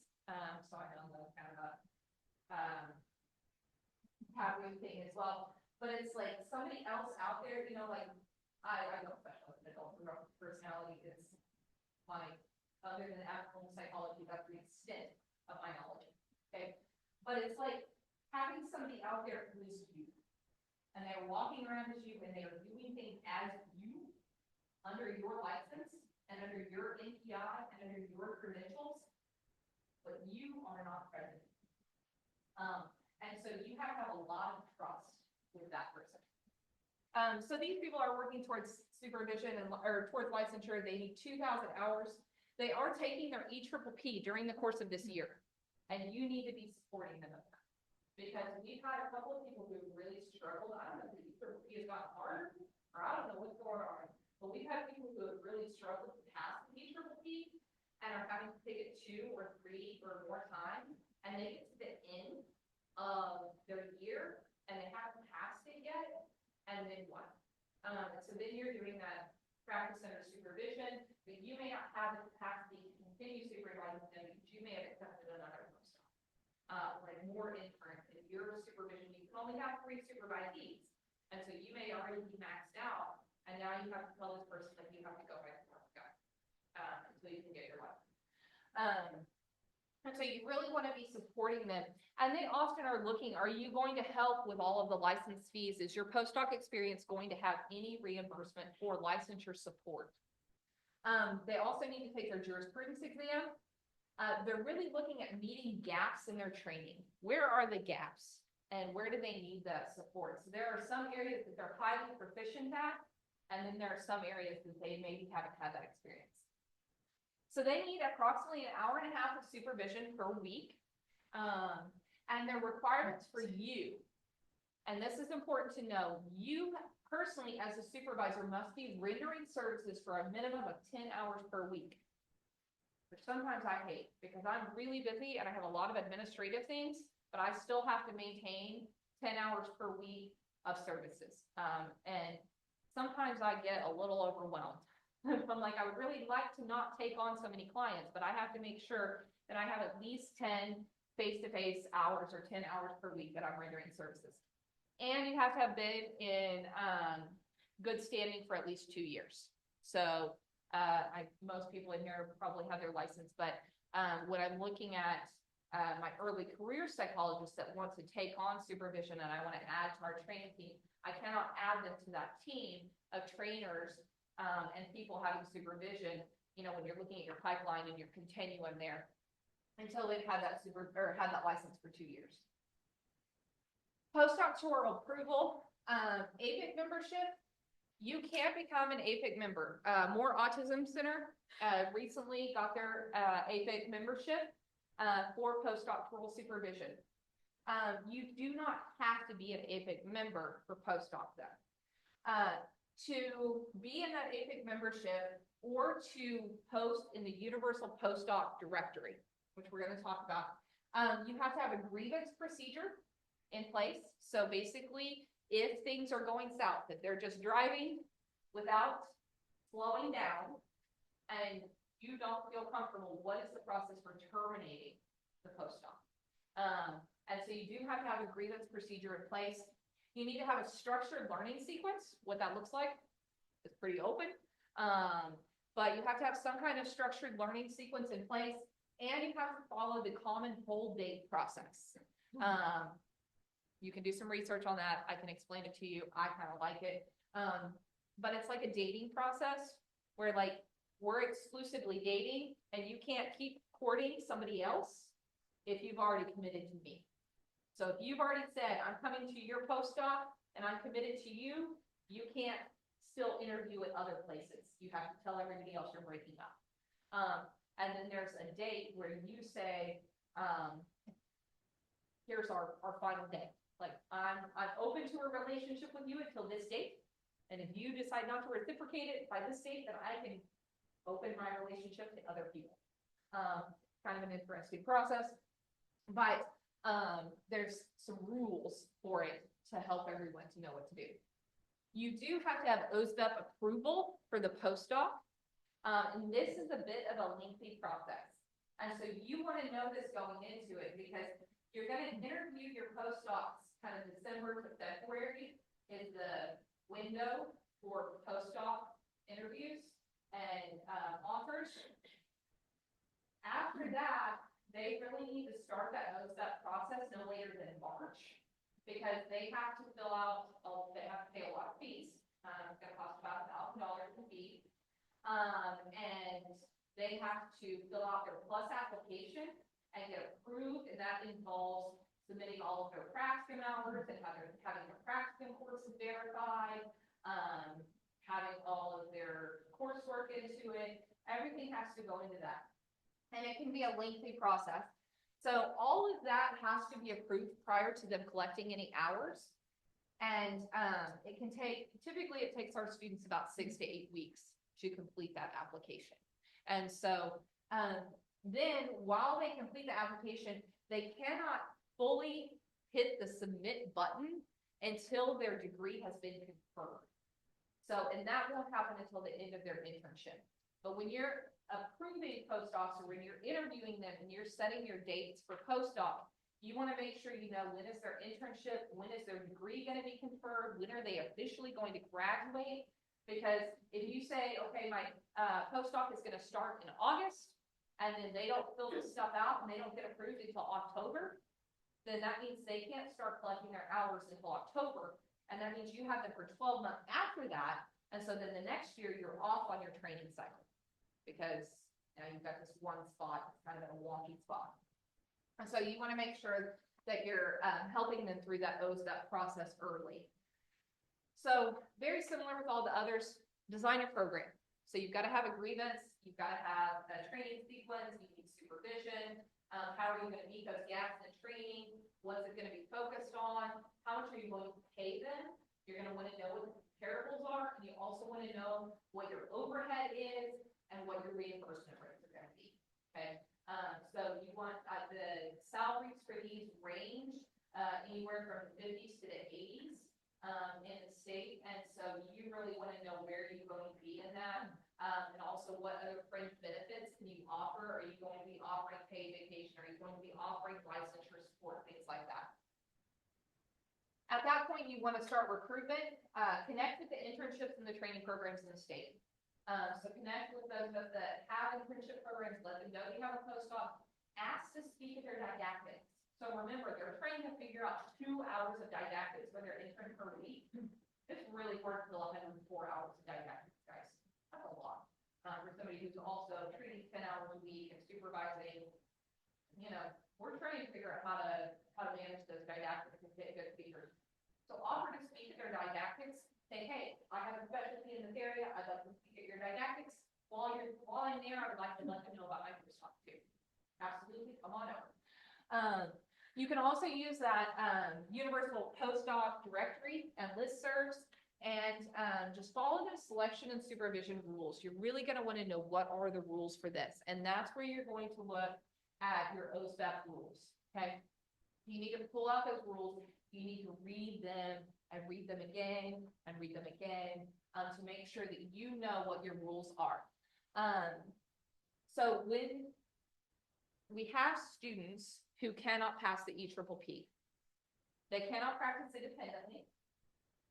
So I know that's kind of a taboo thing as well. But it's like somebody else out there, you know, like I know special adult personality is my, other than African psychology, that's the extent of my knowledge. Okay. But it's like having somebody out there who is you, and they're walking around as you, and they are doing things as you, under your license, and under your NPI, and under your credentials, but you are not present. And so you have to have a lot of trust with that person. So these people are working towards supervision or towards licensure. They need 2,000 hours. They are taking their EPPP during the course of this year, and you need to be supporting them with that. Because we've had a couple of people who really struggled. I don't know if the EPPP has gotten harder, or I don't know what's going on, but we've had people who have really struggled to pass the EPPP and are having to take it 2 or 3 or more times, and they get to the end of their year and they haven't passed it yet, and then what? So then you're doing that practice center supervision, but you may not have the capacity to continue supervising them because you may have accepted another post-op, like more interns. If you're supervision, you can only have 3 supervisees, and so you may already be maxed out, and now you have to tell this person that you have to go back to work until you can get your license. And so you really want to be supporting them. And they often are looking, are you going to help with all of the license fees? Is your postdoc experience going to have any reimbursement for licensure support? They also need to take their jurisprudence exam. They're really looking at meeting gaps in their training. Where are the gaps? And where do they need that support? So there are some areas that they're highly proficient at, and then there are some areas that they maybe haven't had that experience. So they need approximately 1.5 hours of supervision per week. And their requirements for you, and this is important to know, you personally as a supervisor must be rendering services for a minimum of 10 hours per week, which sometimes I hate because I'm really busy and I have a lot of administrative things, but I still have to maintain 10 hours per week of services. And sometimes I get a little overwhelmed. I'm like, I would really like to not take on so many clients, but I have to make sure that I have at least 10 face-to-face hours or 10 hours per week that I'm rendering services. And you have to have been in good standing for at least 2 years. So most people in here probably have their license, but when I'm looking at my early career psychologists that want to take on supervision and I want to add to our training team, I cannot add them to that team of trainers and people having supervision, you know, when you're looking at your pipeline and your continuum there, until they've had that license for 2 years. Postdoctoral approval, APIC membership. You can become an APIC member. More Autism Center recently got their APIC membership for postdoctoral supervision. You do not have to be an APIC member for postdoc though. To be in that APIC membership or to post in the Universal Postdoc Directory, which we're going to talk about, you have to have a grievance procedure in place. So basically, if things are going south, if they're just driving without slowing down and you don't feel comfortable, what is the process for terminating the postdoc? And so you do have to have a grievance procedure in place. You need to have a structured learning sequence. What that looks like is pretty open. But you have to have some kind of structured learning sequence in place. And you have to follow the common hold date process. You can do some research on that. I can explain it to you. I kind of like it. But it's like a dating process where like we're exclusively dating and you can't keep courting somebody else if you've already committed to me. So if you've already said, I'm coming to your postdoc and I'm committed to you, you can't still interview at other places. You have to tell everybody else you're breaking up. And then there's a date where you say, here's our final day. Like I'm open to a relationship with you until this date. And if you decide not to reciprocate it by this date, then I can open my relationship to other people. Kind of an interesting process, but there's some rules for it to help everyone to know what to do. You do have to have OSVEP approval for the postdoc. And this is a bit of a lengthy process. And so you want to know this going into it because you're going to interview your postdocs kind of December to February is the window for postdoc interviews and offers. After that, they really need to start that OSVEP process no later than March because they have to fill out, they have to pay a lot of fees. It's going to cost about $1,000 in fees. And they have to fill out their PLUS application and get approved, and that involves submitting all of their practicum hours and having their practicum courses verified, having all of their coursework into it. Everything has to go into that. And it can be a lengthy process. So all of that has to be approved prior to them collecting any hours. And it can take, typically it takes our students about 6 to 8 weeks to complete that application. And so then while they complete the application, they cannot fully hit the submit button until their degree has been confirmed. So, and that won't happen until the end of their internship. But when you're approving postdocs or when you're interviewing them and you're setting your dates for postdoc, you want to make sure you know when is their internship, when is their degree going to be conferred, when are they officially going to graduate? Because if you say, okay, my postdoc is going to start in August, and then they don't fill this stuff out and they don't get approved until October, then that means they can't start collecting their hours until October. And that means you have them for 12 months after that. And so then the next year you're off on your training cycle because you know, you've got this one spot, it's kind of a wonky spot. And so you want to make sure that you're helping them through that OSVEP process early. So very similar with all the others, design a program. So you've got to have a grievance, you've got to have a training sequence, you need supervision. How are you going to meet those gaps in training? What's it going to be focused on? How much are you going to pay them? You're going to want to know what the comparables are, and you also want to know what your overhead is and what your reimbursement rates are going to be. Okay, so you want the salaries for these range anywhere from the 50s to the 80s in the state, and so you really want to know where you're going to be in that. And also what other fringe benefits can you offer? Are you going to be offering paid vacation? Are you going to be offering licensure support, things like that? At that point, you want to start recruitment, connect with the internships and the training programs in the state. So connect with those that have internship programs, let them know you have a postdoc, ask to speak at their didactics. So remember, they're trying to figure out 2 hours of didactics for their intern per week. It's really hard to fill 104 hours of didactics, guys. That's a lot. For somebody who's also treating 10 hours a week and supervising, you know, we're trying to figure out how to manage those didactics and get good speakers. So offer to speak at their didactics. Say, hey, I have a specialty in this area. I'd like to speak at your didactics. While I'm there, I would like to let them know about my postdoc too. Absolutely, come on over. You can also use that universal postdoc directory and listservs. And just follow the selection and supervision rules. You're really going to want to know what are the rules for this. And that's where you're going to look at your OSVEP rules. Okay. You need to pull out those rules. You need to read them and read them again and read them again to make sure that you know what your rules are. So when we have students who cannot pass the EPPP, they cannot practice independently.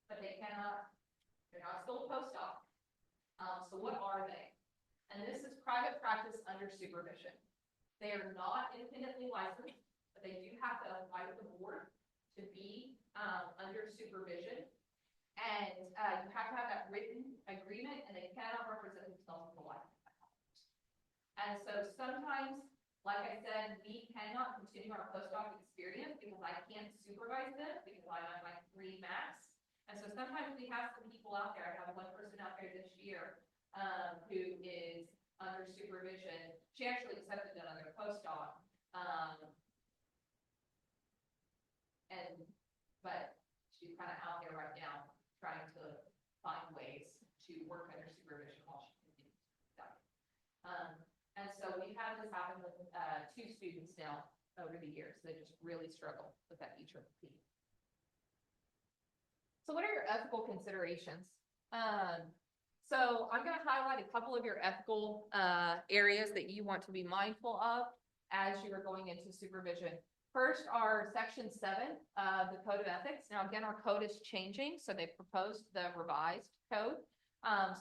But they're not still a postdoc. So what are they? And this is private practice under supervision. They are not independently licensed, but they do have to apply with the board to be under supervision. And you have to have that written agreement, and they cannot represent themselves in the life. And so sometimes, like I said, we cannot continue our postdoc experience because I can't supervise them because I'm at like 3 max. And so sometimes we have some people out there. I have one person out there this year who is under supervision. She actually accepted another postdoc. But she's kind of out there right now trying to find ways to work under supervision while she continues to study. And so we've had this happen with 2 students now over the years. They just really struggle with that E-triple-P. So what are your ethical considerations? So I'm going to highlight a couple of your ethical areas that you want to be mindful of as you are going into supervision. First are section 7 of the Code of Ethics. Now, again, our code is changing, so they proposed the revised code.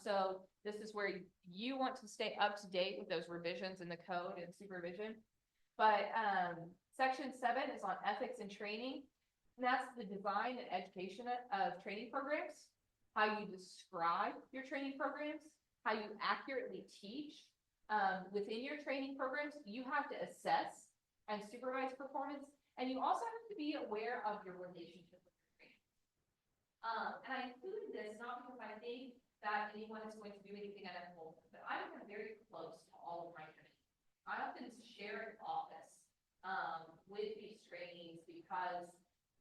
So this is where you want to stay up to date with those revisions in the code and supervision. But section 7 is on ethics and training. And that's the design and education of training programs, how you describe your training programs, how you accurately teach within your training programs. You have to assess and supervise performance, and you also have to be aware of your relationship with your training. And I included this not because I think that anyone is going to do anything unethical, but I become very close to all of my trainees. I often share an office with these trainees because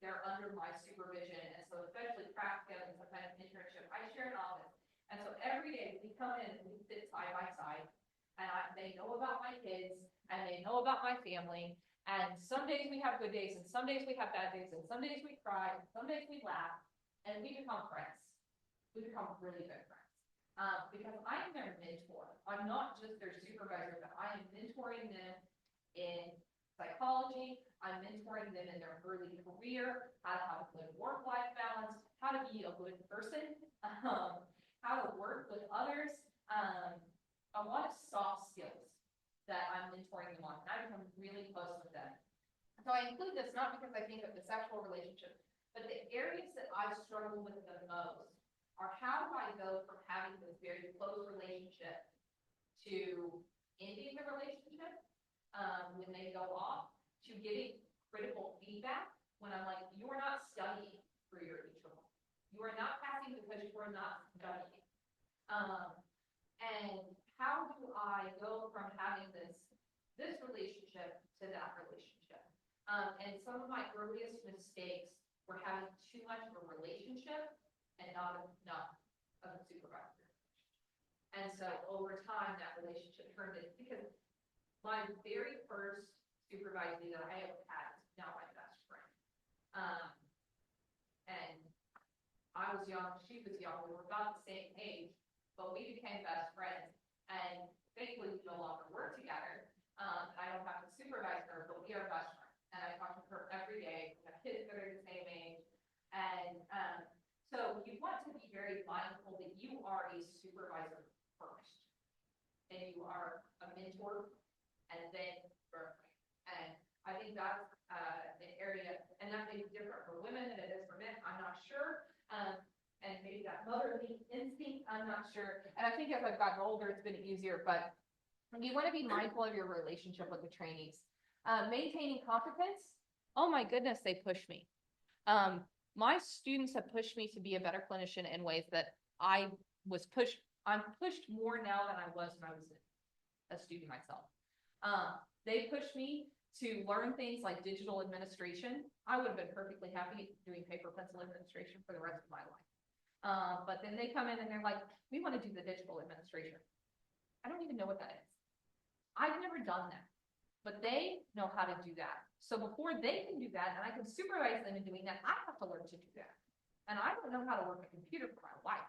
they're under my supervision, and so especially practicum and some kind of internship, I share an office. And so every day we come in and we sit side by side, and they know about my kids, and they know about my family, and some days we have good days, and some days we have bad days, and some days we cry, and some days we laugh, and we become friends. We become really good friends. Because I am their mentor. I'm not just their supervisor, but I am mentoring them in psychology. I'm mentoring them in their early career, how to have a good work-life balance, how to be a good person, how to work with others, a lot of soft skills that I'm mentoring them on. And I become really close with them. So I include this not because I think of the sexual relationship, but the areas that I struggle with the most are how do I go from having this very close relationship to ending the relationship when they go off, to getting critical feedback when I'm like, you are not studying for your E-triple. You are not passing because you are not studying. And how do I go from having this relationship to that relationship? And some of my earliest mistakes were having too much of a relationship and not enough of a supervisor. And so over time, that relationship turned into, because my very first supervisee that I ever had is now my best friend. And I was young, she was young, we were about the same age, but we became best friends. And thankfully, we no longer work together. I don't have to supervise her, but we are best friends. And I talk to her every day. We have kids that are the same age. And so you want to be very mindful that you are a supervisor first. And you are a mentor, and then girlfriend. And I think that's an area, and that may be different for women than it is for men. I'm not sure. And maybe that motherly instinct, I'm not sure. And I think as I've gotten older, it's been easier, but you want to be mindful of your relationship with the trainees. Maintaining competence. Oh my goodness, they push me. My students have pushed me to be a better clinician in ways that I'm pushed more now than I was when I was a student myself. They pushed me to learn things like digital administration. I would have been perfectly happy doing paper pencil administration for the rest of my life. But then they come in and they're like, we want to do the digital administration. I don't even know what that is. I've never done that, but they know how to do that. So before they can do that, and I can supervise them in doing that, I have to learn to do that. And I don't know how to work a computer for my life.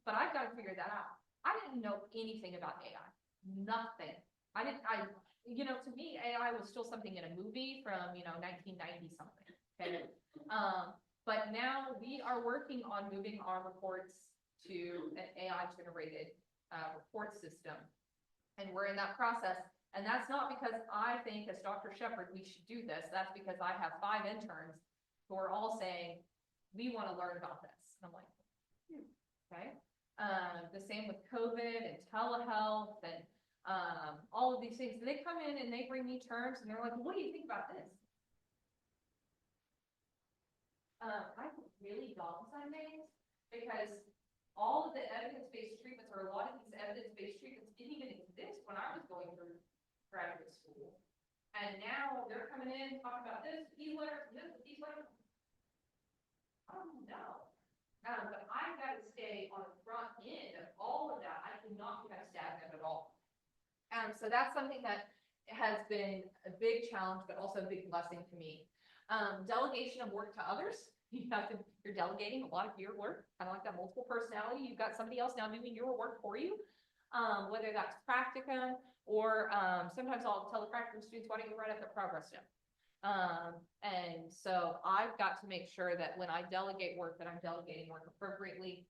But I've got to figure that out. I didn't know anything about AI, nothing. To me, AI was still something in a movie from, 1990 something. Okay. But now we are working on moving our reports to an AI generated report system. And we're in that process. And that's not because I think as Dr. Shepard, we should do this. That's because I have 5 interns who are all saying, we want to learn about this. And I'm like, okay. The same with COVID and telehealth and all of these things. They come in and they bring me terms and they're like, what do you think about this? I really dogs on names because all of the evidence-based treatments or a lot of these evidence-based treatments didn't even exist when I was going through graduate school. And now they're coming in, talking about this, these letters, these letters. I don't know. But I've got to stay on the front end of all of that. I cannot become stagnant at all. So that's something that has been a big challenge, but also a big blessing to me. Delegation of work to others. You're delegating a lot of your work, kind of like that multiple personality. You've got somebody else now doing your work for you, whether that's practicum or sometimes I'll tell the practicum students, why don't you write up the progress note? And so I've got to make sure that when I delegate work, that I'm delegating work appropriately.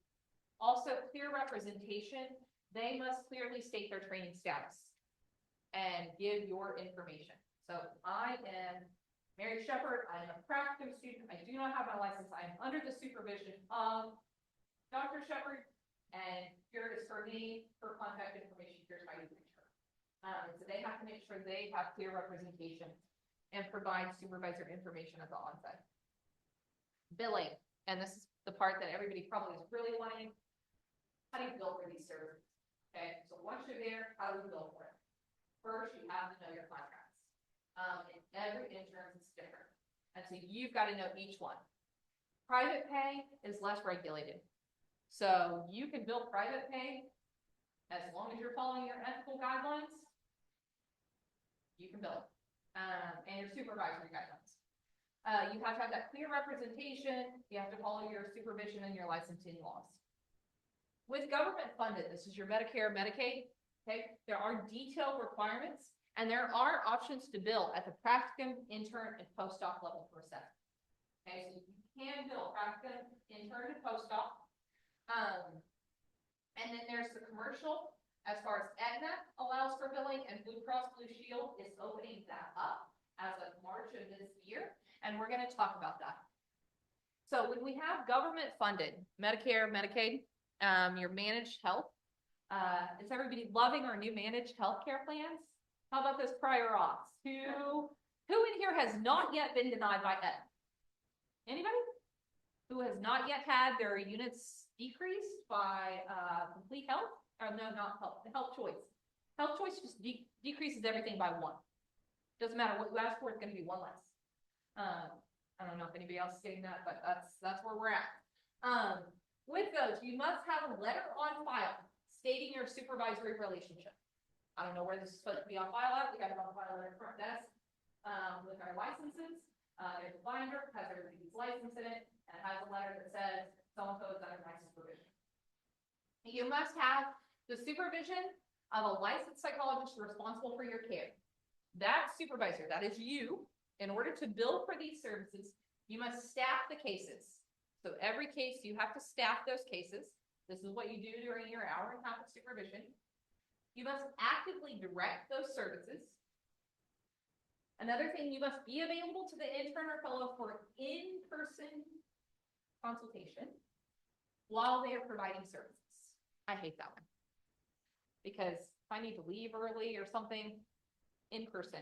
Also, clear representation. They must clearly state their training status and give your information. So I am MaryAnn. I am a practicum student. I do not have my license. I am under the supervision of Dr. Shepard, and here is her name, her contact information. Here's how you reach her. So they have to make sure they have clear representation and provide supervisor information at the onset. Billing, and this is the part that everybody probably is really wanting. How do you bill for these services? Okay, so once you're there, how do you bill for it? First, you have to know your contracts. And every insurance is different. And so you've got to know each one. Private pay is less regulated. So you can bill private pay as long as you're following your ethical guidelines, you can bill it. And your supervisory guidelines. You have to have that clear representation. You have to follow your supervision and your licensing laws. With government funded, this is your Medicare, Medicaid, okay? There are detailed requirements. And there are options to bill at the practicum, intern, and postdoc level for assessment. Okay, so you can bill practicum, intern, and postdoc. And then there's the commercial, as far as Aetna allows for billing, and Blue Cross Blue Shield is opening that up as of March of this year. And we're going to talk about that. So when we have government funded Medicare, Medicaid, your managed health, is everybody loving our new managed health care plans? How about those prior auths? Who in here has not yet been denied by Aetna? Anybody? Who has not yet had their units decreased by complete health? Or no, not health choice. Health choice just decreases everything by 1. Doesn't matter what you ask for, it's going to be 1 less. I don't know if anybody else is getting that, but that's where we're at. With those, you must have a letter on file stating your supervisory relationship. I don't know where this is supposed to be on file at. We have it on file at our front desk with our licenses. There's a binder, has everybody's license in it, and has a letter that says so-and-so is under my supervision. You must have the supervision of a licensed psychologist responsible for your care. That supervisor, that is you. In order to bill for these services, you must staff the cases. So every case, you have to staff those cases. This is what you do during your hour and a half of supervision. You must actively direct those services. Another thing, you must be available to the intern or fellow for in-person consultation while they are providing services. I hate that one. Because if I need to leave early or something, in person.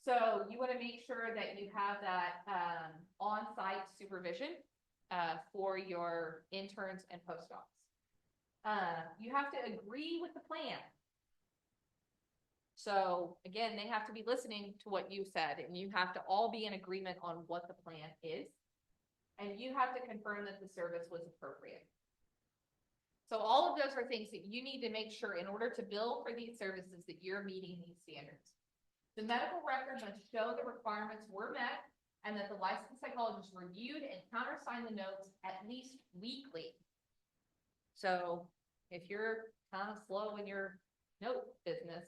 So you want to make sure that you have that on-site supervision for your interns and postdocs. You have to agree with the plan. So again, they have to be listening to what you said, and you have to all be in agreement on what the plan is. And you have to confirm that the service was appropriate. So all of those are things that you need to make sure in order to bill for these services that you're meeting these standards. The medical record must show the requirements were met and that the licensed psychologist reviewed and countersigned the notes at least weekly. So if you're kind of slow in your note business,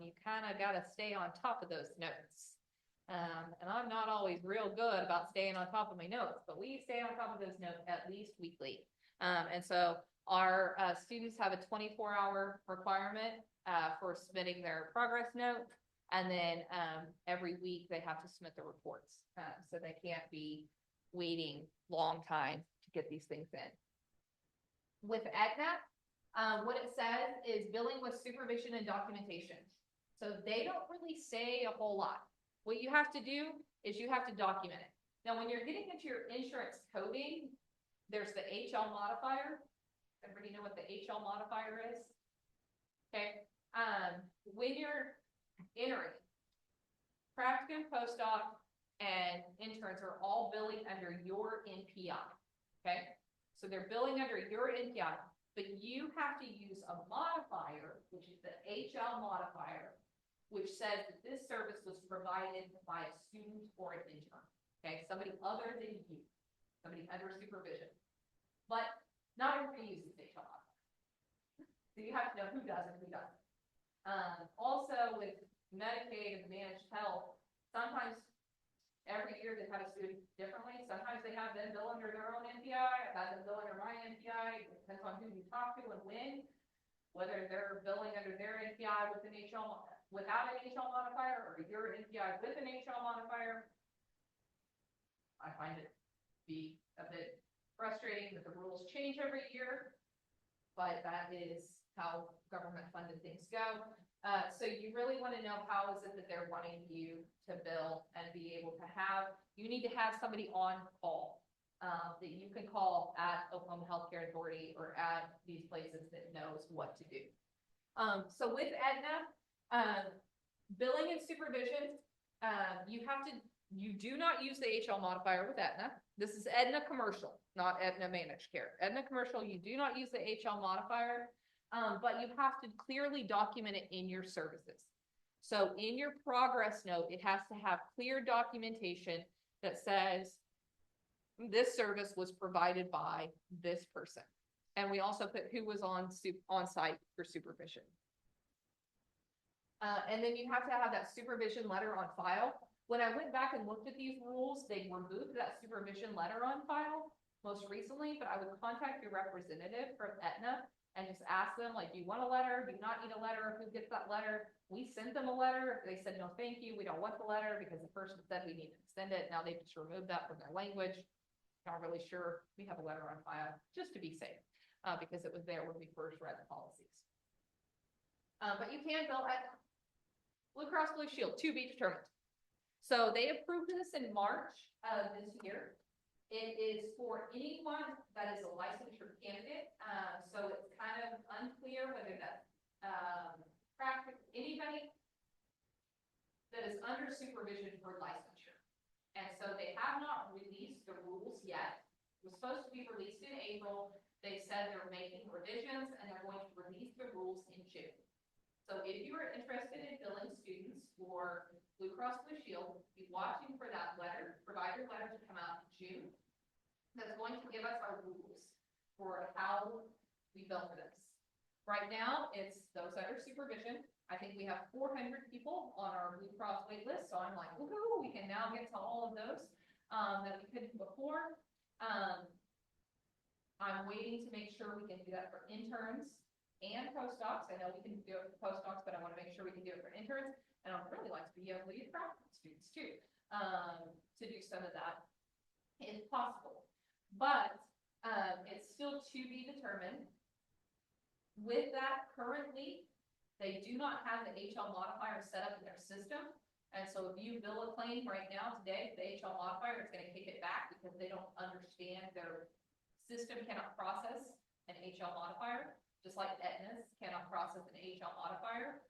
you kind of got to stay on top of those notes. And I'm not always real good about staying on top of my notes, but we stay on top of those notes at least weekly. And so Our students have a 24-hour requirement for submitting their progress note. And then every week they have to submit the reports. So they can't be waiting long time to get these things in. With Aetna, what it says is billing with supervision and documentation. So they don't really say a whole lot. What you have to do is you have to document it. Now, when you're getting into your insurance coding, there's the HL modifier. Everybody know what the HL modifier is? Okay. When you're entering, practicum, postdoc, and interns are all billing under your NPI. Okay. So they're billing under your NPI, but you have to use a modifier, which is the HL modifier, which says that this service was provided by a student or an intern. Okay, somebody other than you, somebody under supervision. But not everybody uses HL modifier. So you have to know who does and who doesn't. Also with Medicaid and managed health, sometimes every year they have a student differently. Sometimes they have them bill under their own NPI, I've had them bill under my NPI. It depends on who you talk to and when, whether they're billing under their NPI with an HL without an HL modifier or your NPI with an HL modifier. I find it to be a bit frustrating that the rules change every year, but that is how government funded things go. So you really want to know how is it that they're wanting you to bill and be able to have, you need to have somebody on call that you can call at Oklahoma Healthcare Authority or at these places that knows what to do. So with Aetna, billing and supervision, you do not use the HL modifier with Aetna. This is Aetna commercial, not Aetna managed care. Aetna commercial, you do not use the HL modifier, but you have to clearly document it in your services. So in your progress note, it has to have clear documentation that says this service was provided by this person. And we also put who was on site for supervision. And then you have to have that supervision letter on file. When I went back and looked at these rules, they removed that supervision letter on file most recently, but I would contact your representative from Aetna and just ask them, like, do you want a letter? Do you not need a letter? Who gets that letter? We sent them a letter. They said, no, thank you. We don't want the letter because the person said we need to send it. Now they just removed that from their language. Not really sure. We have a letter on file just to be safe because it was there when we first read the policies. But you can bill Aetna. Blue Cross Blue Shield, to be determined. So they approved this in March of this year. It is for anyone that is a licensure candidate. So it's kind of unclear whether that's anybody that is under supervision for licensure. And so they have not released the rules yet. It was supposed to be released in April. They said they're making revisions and they're going to release the rules in June. So if you are interested in billing students for Blue Cross Blue Shield, be watching for that letter, provider letter to come out in June. That's going to give us our rules for how we bill for this. Right now, it's those under supervision. I think we have 400 people on our Blue Cross wait list. So I'm like, woohoo, we can now get to all of those that we couldn't before. I'm waiting to make sure we can do that for interns and postdocs. I know we can do it for postdocs, but I want to make sure we can do it for interns. And I'd really like to be able to use practical students too, to do some of that if possible. But it's still to be determined. With that, currently, they do not have the HL modifier set up in their system. And so if you bill a claim right now today, the HL modifier is going to kick it back because they don't understand, their system cannot process an HL modifier, just like Aetna's cannot process an HL modifier.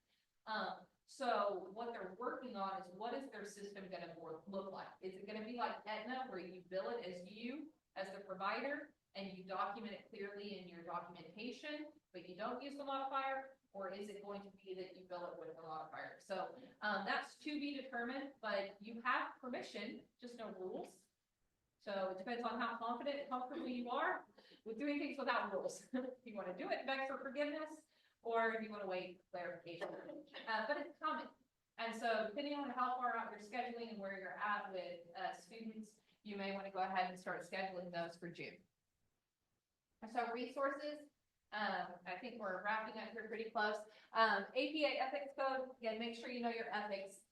So what they're working on is, what is their system going to look like? Is it going to be like Aetna, where you bill it as you, as the provider, and you document it clearly in your documentation, but you don't use the modifier? Or is it going to be that you bill it with the modifier? So that's to be determined, but you have permission, just no rules. So it depends on how confident and comfortable you are with doing things without rules. If you want to do it, beg for forgiveness, or if you want to wait for clarification. But it's coming. And so depending on how far out you're scheduling and where you're at with students, you may want to go ahead and start scheduling those for June. And so resources, I think we're wrapping up here pretty close. APA ethics code, again, make sure you know your ethics.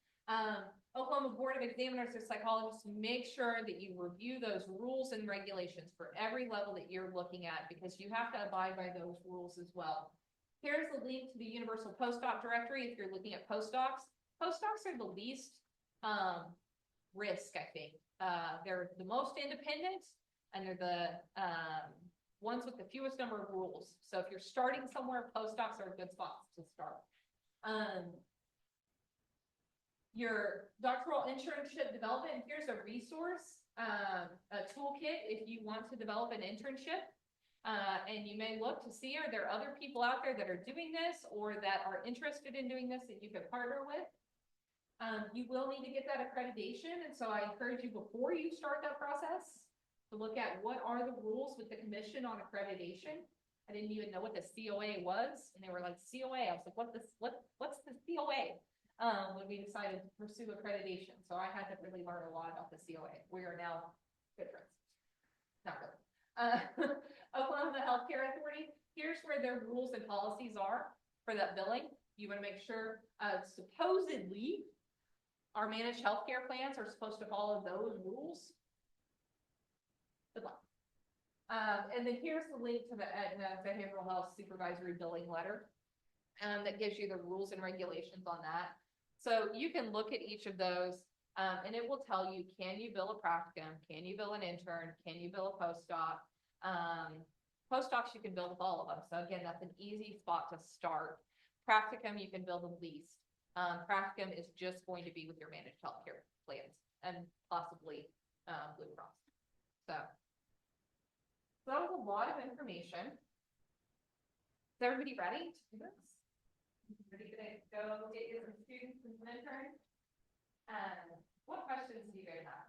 Oklahoma Board of Examiners or psychologists, make sure that you review those rules and regulations for every level that you're looking at, because you have to abide by those rules as well. Here's the link to the Universal Postdoc Directory if you're looking at postdocs. Postdocs are the least risk, I think. They're the most independent, and they're the ones with the fewest number of rules. So if you're starting somewhere, postdocs are a good spot to start. Your doctoral internship development, here's a resource, a toolkit if you want to develop an internship. And you may look to see, are there other people out there that are doing this or that are interested in doing this that you can partner with? You will need to get that accreditation. And so I encourage you, before you start that process, to look at what are the rules with the Commission on Accreditation. I didn't even know what the COA was. And they were like, COA. I was like, what's the COA? When we decided to pursue accreditation. So I had to really learn a lot about the COA. We are now good friends. Not really. Oklahoma Healthcare Authority, here's where their rules and policies are for that billing. You want to make sure, supposedly, our managed healthcare plans are supposed to follow those rules. Good luck. And then here's the link to the Aetna Behavioral Health Supervisory Billing Letter. That gives you the rules and regulations on that. So you can look at each of those, and it will tell you, can you bill a practicum? Can you bill an intern? Can you bill a postdoc? Postdocs, you can bill with all of them. So again, that's an easy spot to start. Practicum, you can bill the least. Practicum is just going to be with your managed healthcare plans and possibly Blue Cross. So that was a lot of information. Is everybody ready to do this? Ready to go get you some students and some interns? What questions do you guys have?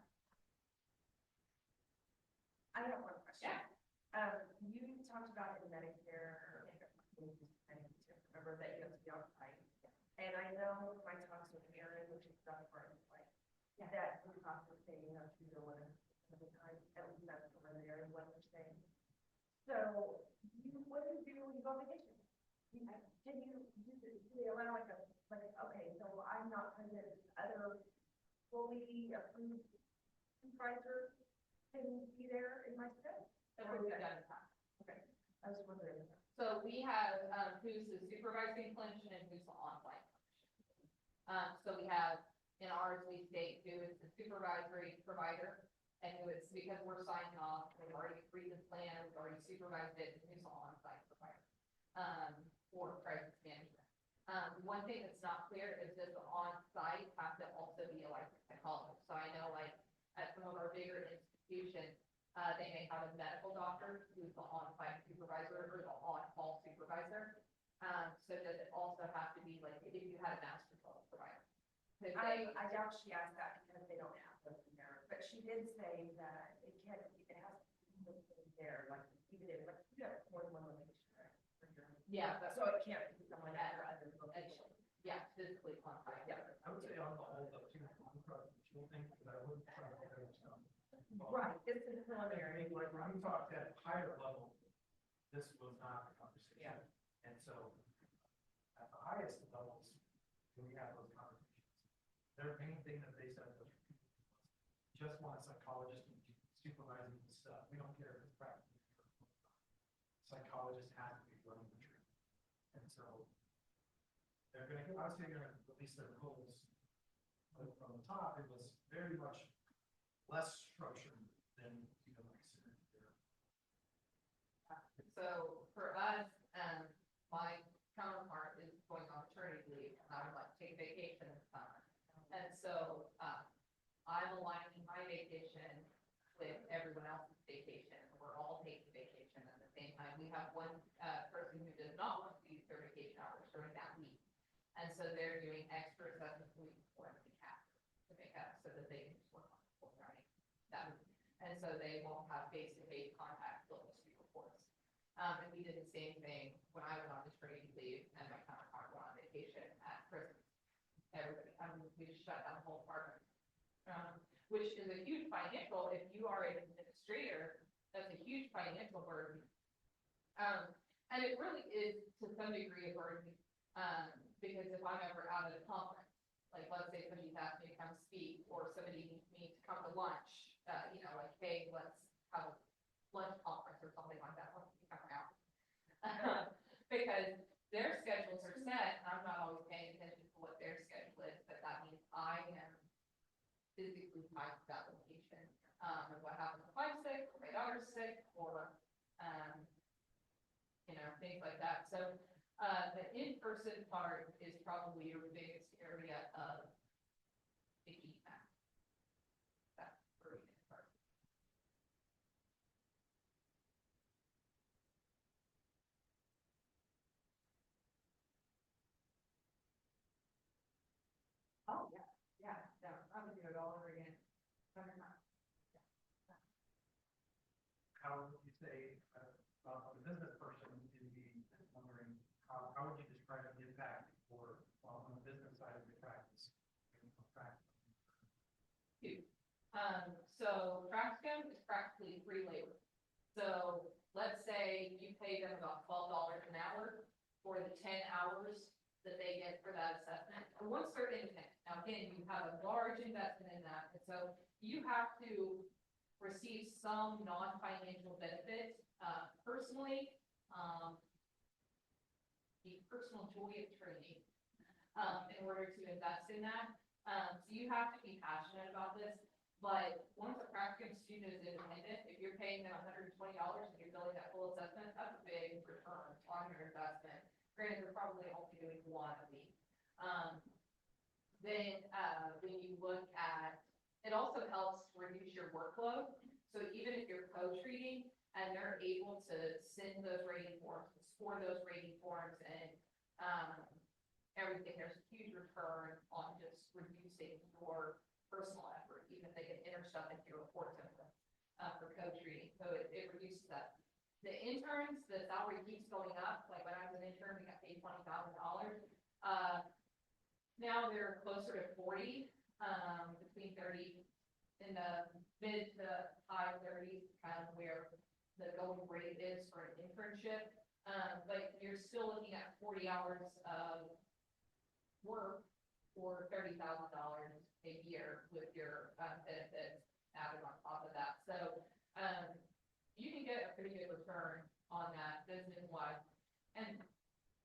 I have one question. Yeah. You talked about in Medicare, remember that you have to be on site. And I know my talks with MaryAnn, which is the part of like, that Blue Cross is saying you have to go in at the time, at least that's preliminary what they're saying. So, what do you do when you go on vacation? Do they allow like okay, so I'm not present, other fully approved supervisor can be there in my stead? That's what we've done in the past. Okay, I was wondering. So we have who's the supervising clinician and who's the on-site clinician. So we have in ours, we state who is the supervisory provider and who is, because we're signing off, we've already agreed the plan, we've already supervised it, and who's the on-site provider for crisis management. One thing that's not clear is that the on-site have to also be a licensed psychologist. So I know like at some of our bigger institutions, they may have a medical doctor who's the on-site supervisor or the on-call supervisor. So does it also have to be like if you had a master provider? I doubt she asked that because they don't have those in there, but she did say that it has to be there, like even if like you have more than one location, right? Yeah, but So it can't be someone at her other location. yeah, physically on-site. Yeah. I would say on the whole, though, too, I'm professional thing, because I wouldn't try to do stuff. Right, this is preliminary. Like when we talked at higher level, this was not the conversation. Yeah. And so at the highest levels, when we have those conversations, their main thing that they said was just want a psychologist supervising the stuff. We don't care if it's practical. Psychologist has to be running the treatment. And so they're going to, obviously, they're going to release their goals. But from the top, it was very much less structured than like So for us, my counterpart is going on maternity leave, and I would like to take vacation this summer. And so I'm aligning my vacation with everyone else's vacation. We're all taking vacation at the same time. We have one person who does not want to use their vacation hours during that week. And so they're doing extra sessions week before and week after to make up so that they can just work on running that week. And so they won't have face-to-face contact with those two reports. And we did the same thing when I went on maternity leave and my counterpart went on vacation at Christmas. Everybody, we just shut down the whole department, which is a huge financial. If you are an administrator, that's a huge financial burden. And it really is to some degree a burden, because if I'm ever out at a conference, like let's say somebody's asked me to come speak, or somebody needs me to come to lunch, like, hey, let's have a lunch conference or something like that, once you come around. Because their schedules are set, and I'm not always paying attention to what their schedule is, but that means I am physically tied to that location. And what happens if I'm sick, or my daughter's sick, or, things like that. So, the in-person part is probably your biggest area of the feedback. That's for me. Oh, yeah, I would do it all over again. How would you say, a business person would be wondering, how would you describe the impact for, on the business side of the practice? So practicum is practically free labor. So let's say you pay them about $12 an hour for the 10 hours that they get for that assessment. And once they're independent, now again, you have a large investment in that. And so you have to receive some non-financial benefit, personally, the personal joy of training, in order to invest in that. So you have to be passionate about this. But once a practicum student is independent, if you're paying them $120 and you're billing that full assessment, that's a big return on your investment. Granted, they're probably only doing one a week. Then when you look at, it also helps reduce your workload. So even if you're co-treating and they're able to send those rating forms, score those rating forms, and everything, there's a huge return on just reducing your personal effort, even if they can enter stuff into your report template for co-treating. So it reduces that. The interns, the salary keeps going up. Like when I was an intern, we got paid $20,000. Now they're closer to 40, between 30 in the mid to high 30s, kind of where the going rate is for an internship. But you're still looking at 40 hours of work for $30,000 a year with your benefits added on top of that. So you can get a pretty good return on that business-wise. And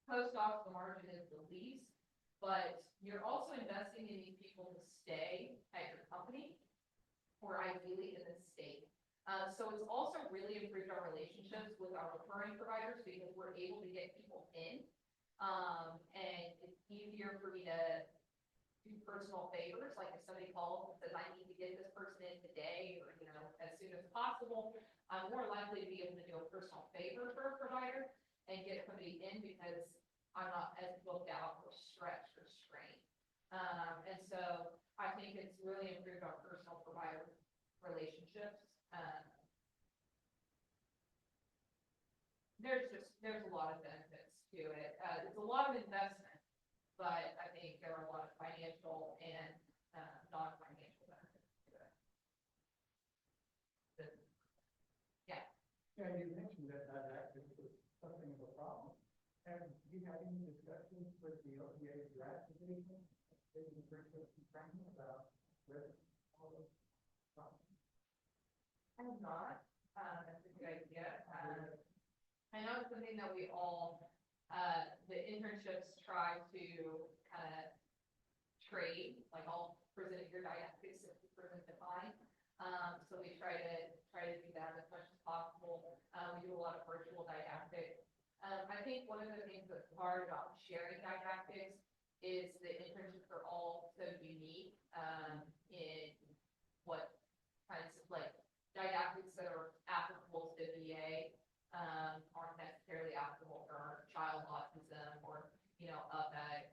post-ops, the margin is the least, but you're also investing in these people to stay at your company, or ideally in the state. So it's also really improved our relationships with our referring providers because we're able to get people in. And it's easier for me to do personal favors, like if somebody calls and says, I need to get this person in today, or, as soon as possible, I'm more likely to be able to do a personal favor for a provider and get somebody in because I'm not as booked out or stretched or strained. And so I think it's really improved our personal provider relationships. There's a lot of benefits to it. It's a lot of investment, but I think there are a lot of financial and non-financial benefits to it. Yeah. Yeah, you mentioned that actually was something of a problem. And do you have any discussions with the OPA draft division? They can bring us some training about whether all those problems. I have not. That's a good idea. I know it's something that we all, the internships try to kind of trade, like I'll present your didactics if you present mine. So we try to do that as much as possible. We do a lot of virtual didactics. I think one of the things that's hard about sharing didactics is the internships are all so unique in what kinds of like didactics that are applicable to VA aren't necessarily applicable for our child autism or, OPA,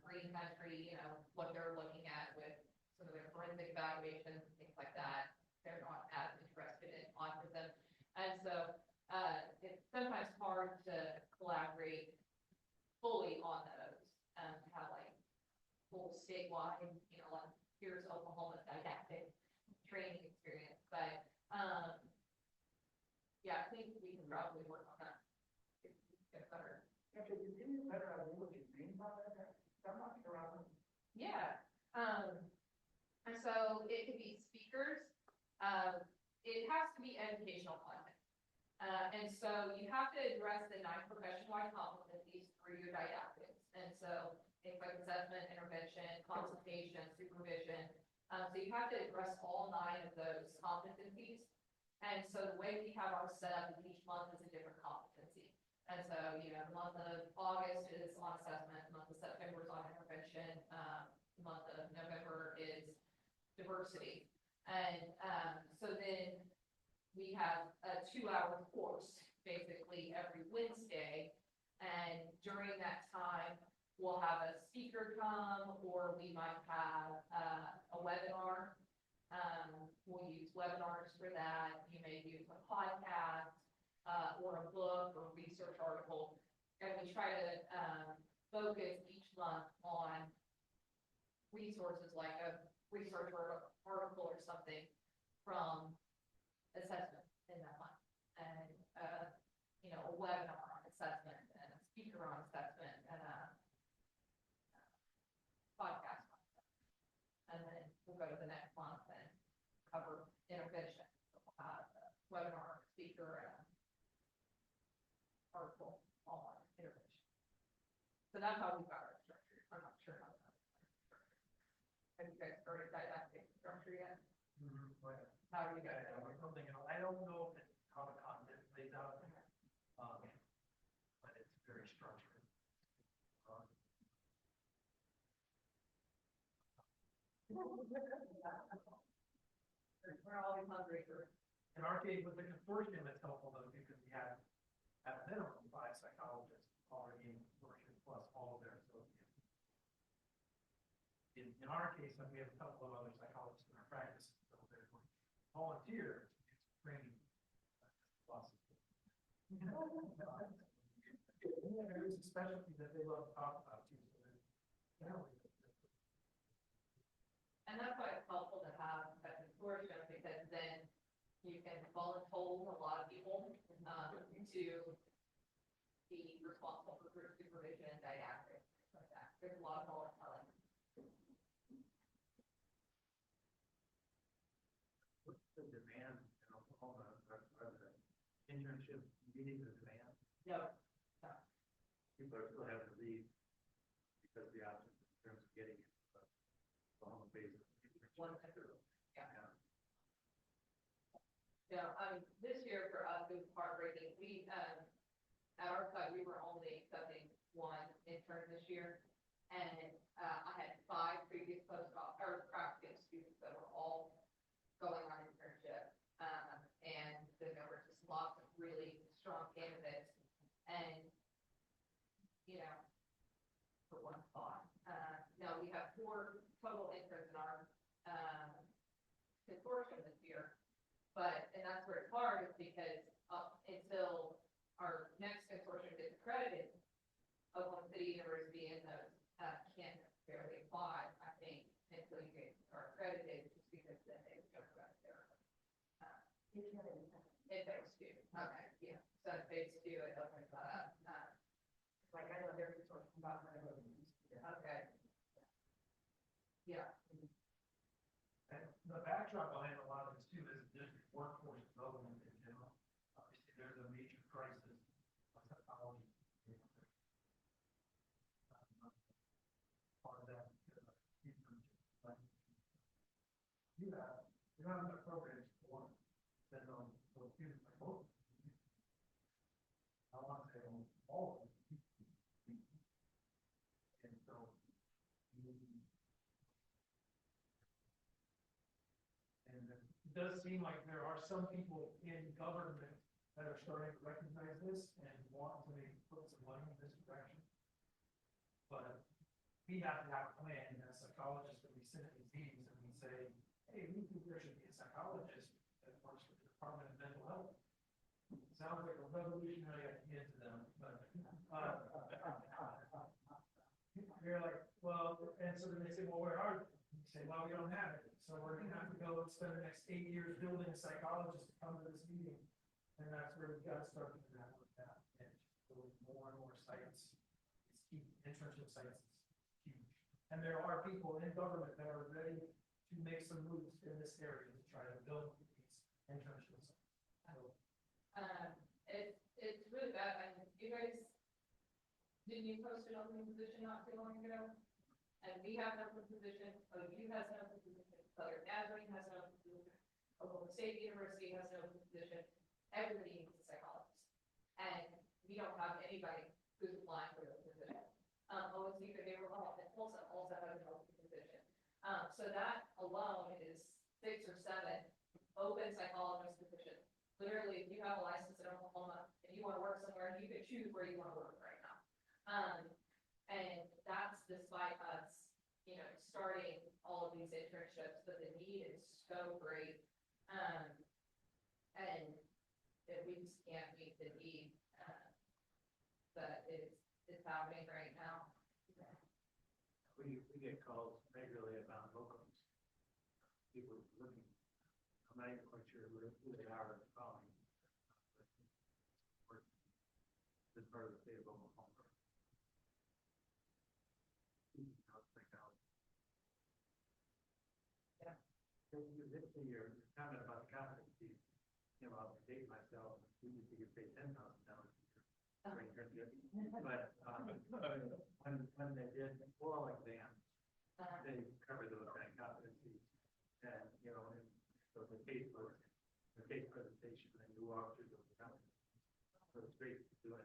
green country, what they're looking at with some of their forensic evaluations and things like that. They're not as interested in autism. And so it's sometimes hard to collaborate fully on those, to have like full statewide, like here's Oklahoma didactic training experience. But yeah, I think we can probably work on that. could you give me a better idea what you mean by that? I'm not sure I'm. Yeah, and so it could be speakers, it has to be educational content. And so you have to address the 9 profession-wide competencies through your didactics. And so things like assessment, intervention, consultation, supervision. So you have to address all 9 of those competencies. And so the way we have our setup is each month is a different competency. And so, the month of August is on assessment, the month of September is on intervention, the month of November is diversity. And so then we have a 2-hour course basically every Wednesday. And during that time, we'll have a speaker come, or we might have a webinar. We'll use webinars for that. You may use a podcast or a book or research article. And we try to focus each month on resources like a research article or something from assessment in that month, and a webinar on assessment, and a speaker on assessment, and a podcast on assessment. And then we'll go to the next month and cover intervention. We'll have a webinar, speaker, and article on intervention. So that's how we got our structure. I'm not sure how that. Have you guys started didactic structure yet? How are you guys? I don't know how the content plays out, but it's very structured. We're always hungry for. In our case, with the consortium, it's helpful though, because we have at a minimum 5 psychologists already in the consortium plus all of their associates. In our case, we have a couple of other psychologists in our practice, so they're volunteers to do some training. There's a specialty that they love to talk about too. And that's why it's helpful to have a consortium, because then you can volunteer a lot of people to be responsible for group supervision and didactic, like that. There's a lot of volunteering. What's the demand, all the internship meeting the demand? No. People are still having to leave because the options in terms of getting it, the home phase. Yeah, this year for us, it was heartbreaking. We, at our site, we were only accepting 1 intern this year. And I had 5 previous postdoc or practicum students that were all going on internship. And then there were just lots of really strong candidates. And, for 1 spot. Now we have 4 total interns in our consortium this year. And that's where it's hard, is because until our next consortium gets accredited, Oklahoma City University and those can't necessarily apply, I think, until you are accredited, just because then they go back there. In phase 2. Okay, yeah. So in phase 2, it opens up. Like I know there's a sort of about my. Okay. Yeah. And the backdrop behind a lot of this too is just workforce development in general. Obviously, there's a major crisis on technology. Part of that, you don't have enough programs for then those students like both. I want to say all of them. And so. And it does seem like there are some people in government that are starting to recognize this and want to maybe put some money in this direction. But we have to have a plan, and as psychologists, when we sit at these meetings and we say, hey, we think there should be a psychologist that works for the Department of Mental Health. It sounds like a revolutionary idea to them, but you're like, well, and so then they say, well, where are you? You say, well, we don't have it. So we're going to have to go and spend the next 8 years building a psychologist to come to this meeting. And that's where we've got to start to network that and build more and more sites key. Internship sites is huge. And there are people in government that are ready to make some moves in this area to try to build these internships. So, It's really bad. I mean, you guys, didn't you post an open position not too long ago? And we have an open position, OU has an open position, Southern Nazarene has an open position, Oklahoma State University has an open position. Everybody needs a psychologist. And we don't have anybody who's applying for the position. OSU, they were also has an open position. So that alone is 6 or 7 open psychologist positions. Literally, if you have a license in Oklahoma and you want to work somewhere, you can choose where you want to work right now. And that's despite us, you know, starting all of these internships, but the need is so great. And that we just can't meet the need, that it's happening right now. We get calls regularly about locums. People looking, I'm not even quite sure who they are calling. This part of the state of Oklahoma. Yeah. Your comment about the competency, you know, I'll date myself, we used to get paid $10,000 for internship. But when they did oral exams, they covered those kind of competencies. And, you know, and so the case presentation, and you walk through those competencies. So it's great doing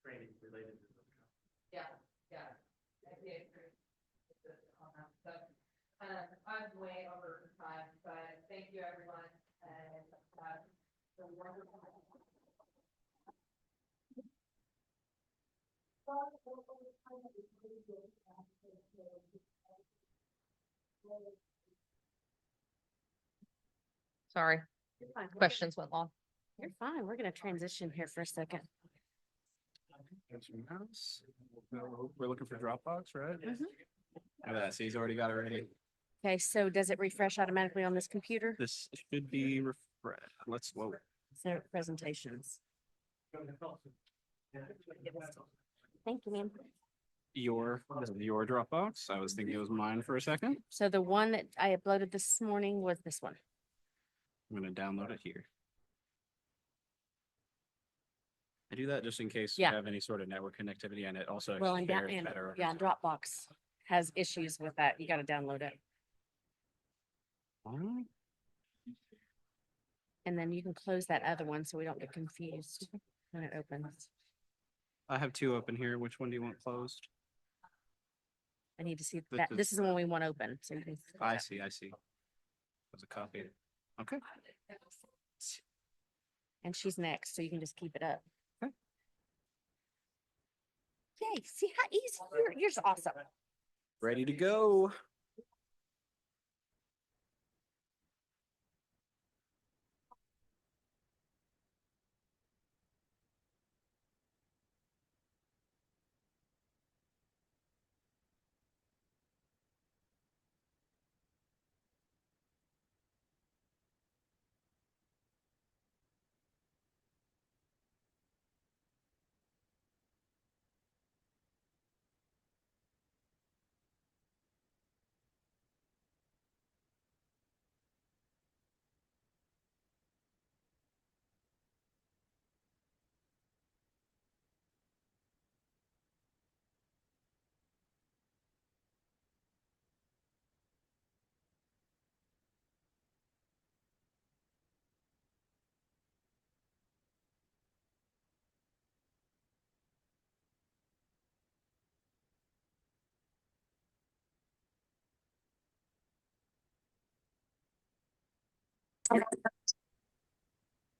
training related to those competencies. Yeah. I agree. On that. So, I'm way over time, but thank you everyone, and the wonderful. Sorry, questions went long. You're fine. We're gonna transition here for a second. We're looking for Dropbox, right? Mhm. Oh, that, so he's already got it ready. Okay, so does it refresh automatically on this computer? This should be refreshed. Whoa. So presentations. Thank you, ma'am. This is your Dropbox. I was thinking it was mine for a second. So the one that I uploaded this morning was this one. I'm gonna download it here. I do that just in case Yeah. you have any sort of network connectivity, and it also Well, and fares and better. yeah, Dropbox has issues with that. You gotta download it. Alright. And then you can close that other one so we don't get confused when it opens. I have 2 open here. Which one do you want closed? I need to see This that. is- This is the one we want open. So you can. I see. There's a copy. Okay. And she's next, so you can just keep it up. Okay. Yay, see how easy, yours is awesome. Ready to go.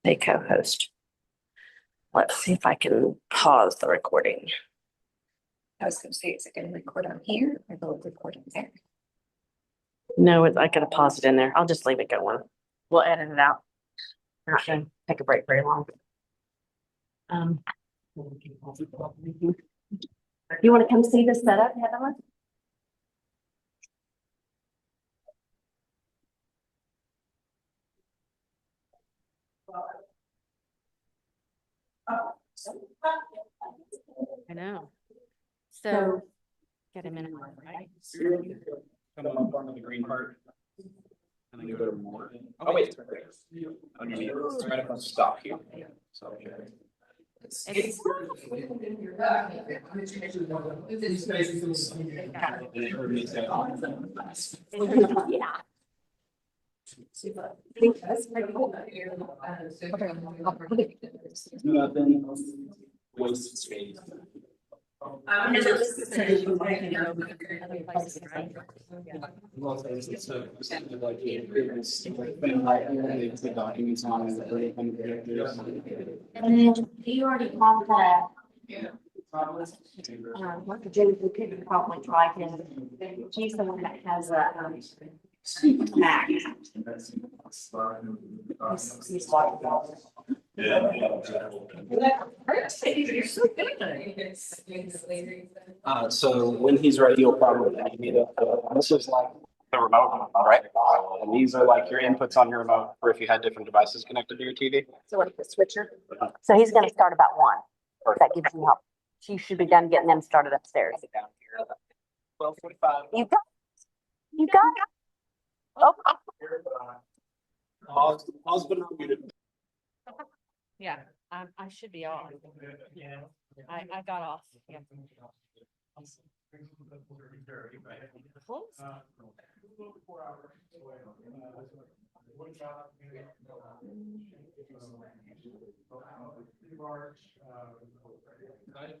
They co-host. Let's see if I can pause the recording. I was gonna say, is it gonna record on here or will it record on there? No, I gotta pause it in there. I'll just leave it going. We'll edit it out. We're not gonna take a break very long. You wanna come see this setup, Heather? I know. So get him in, right? Come up onto the green part. And then go to more. Oh, wait. Underneath, it's right up on stop here. So, It's- Yeah. Nothing. Wasted space. Documents on it. And then you already called that. What the Jennifer could probably try him. She's the one that has a, Mac. He's like. So when he's ready, you'll probably need it. This is like the remote, right? And these are like your inputs on your remote for if you had different devices connected to your TV. So what, the switcher? So he's gonna start about 1. That gives you help. She should be done getting them started upstairs. 12:45. You got it. Oh. Pause, but not muted. Yeah, I should be off. I got off. Yeah. Close.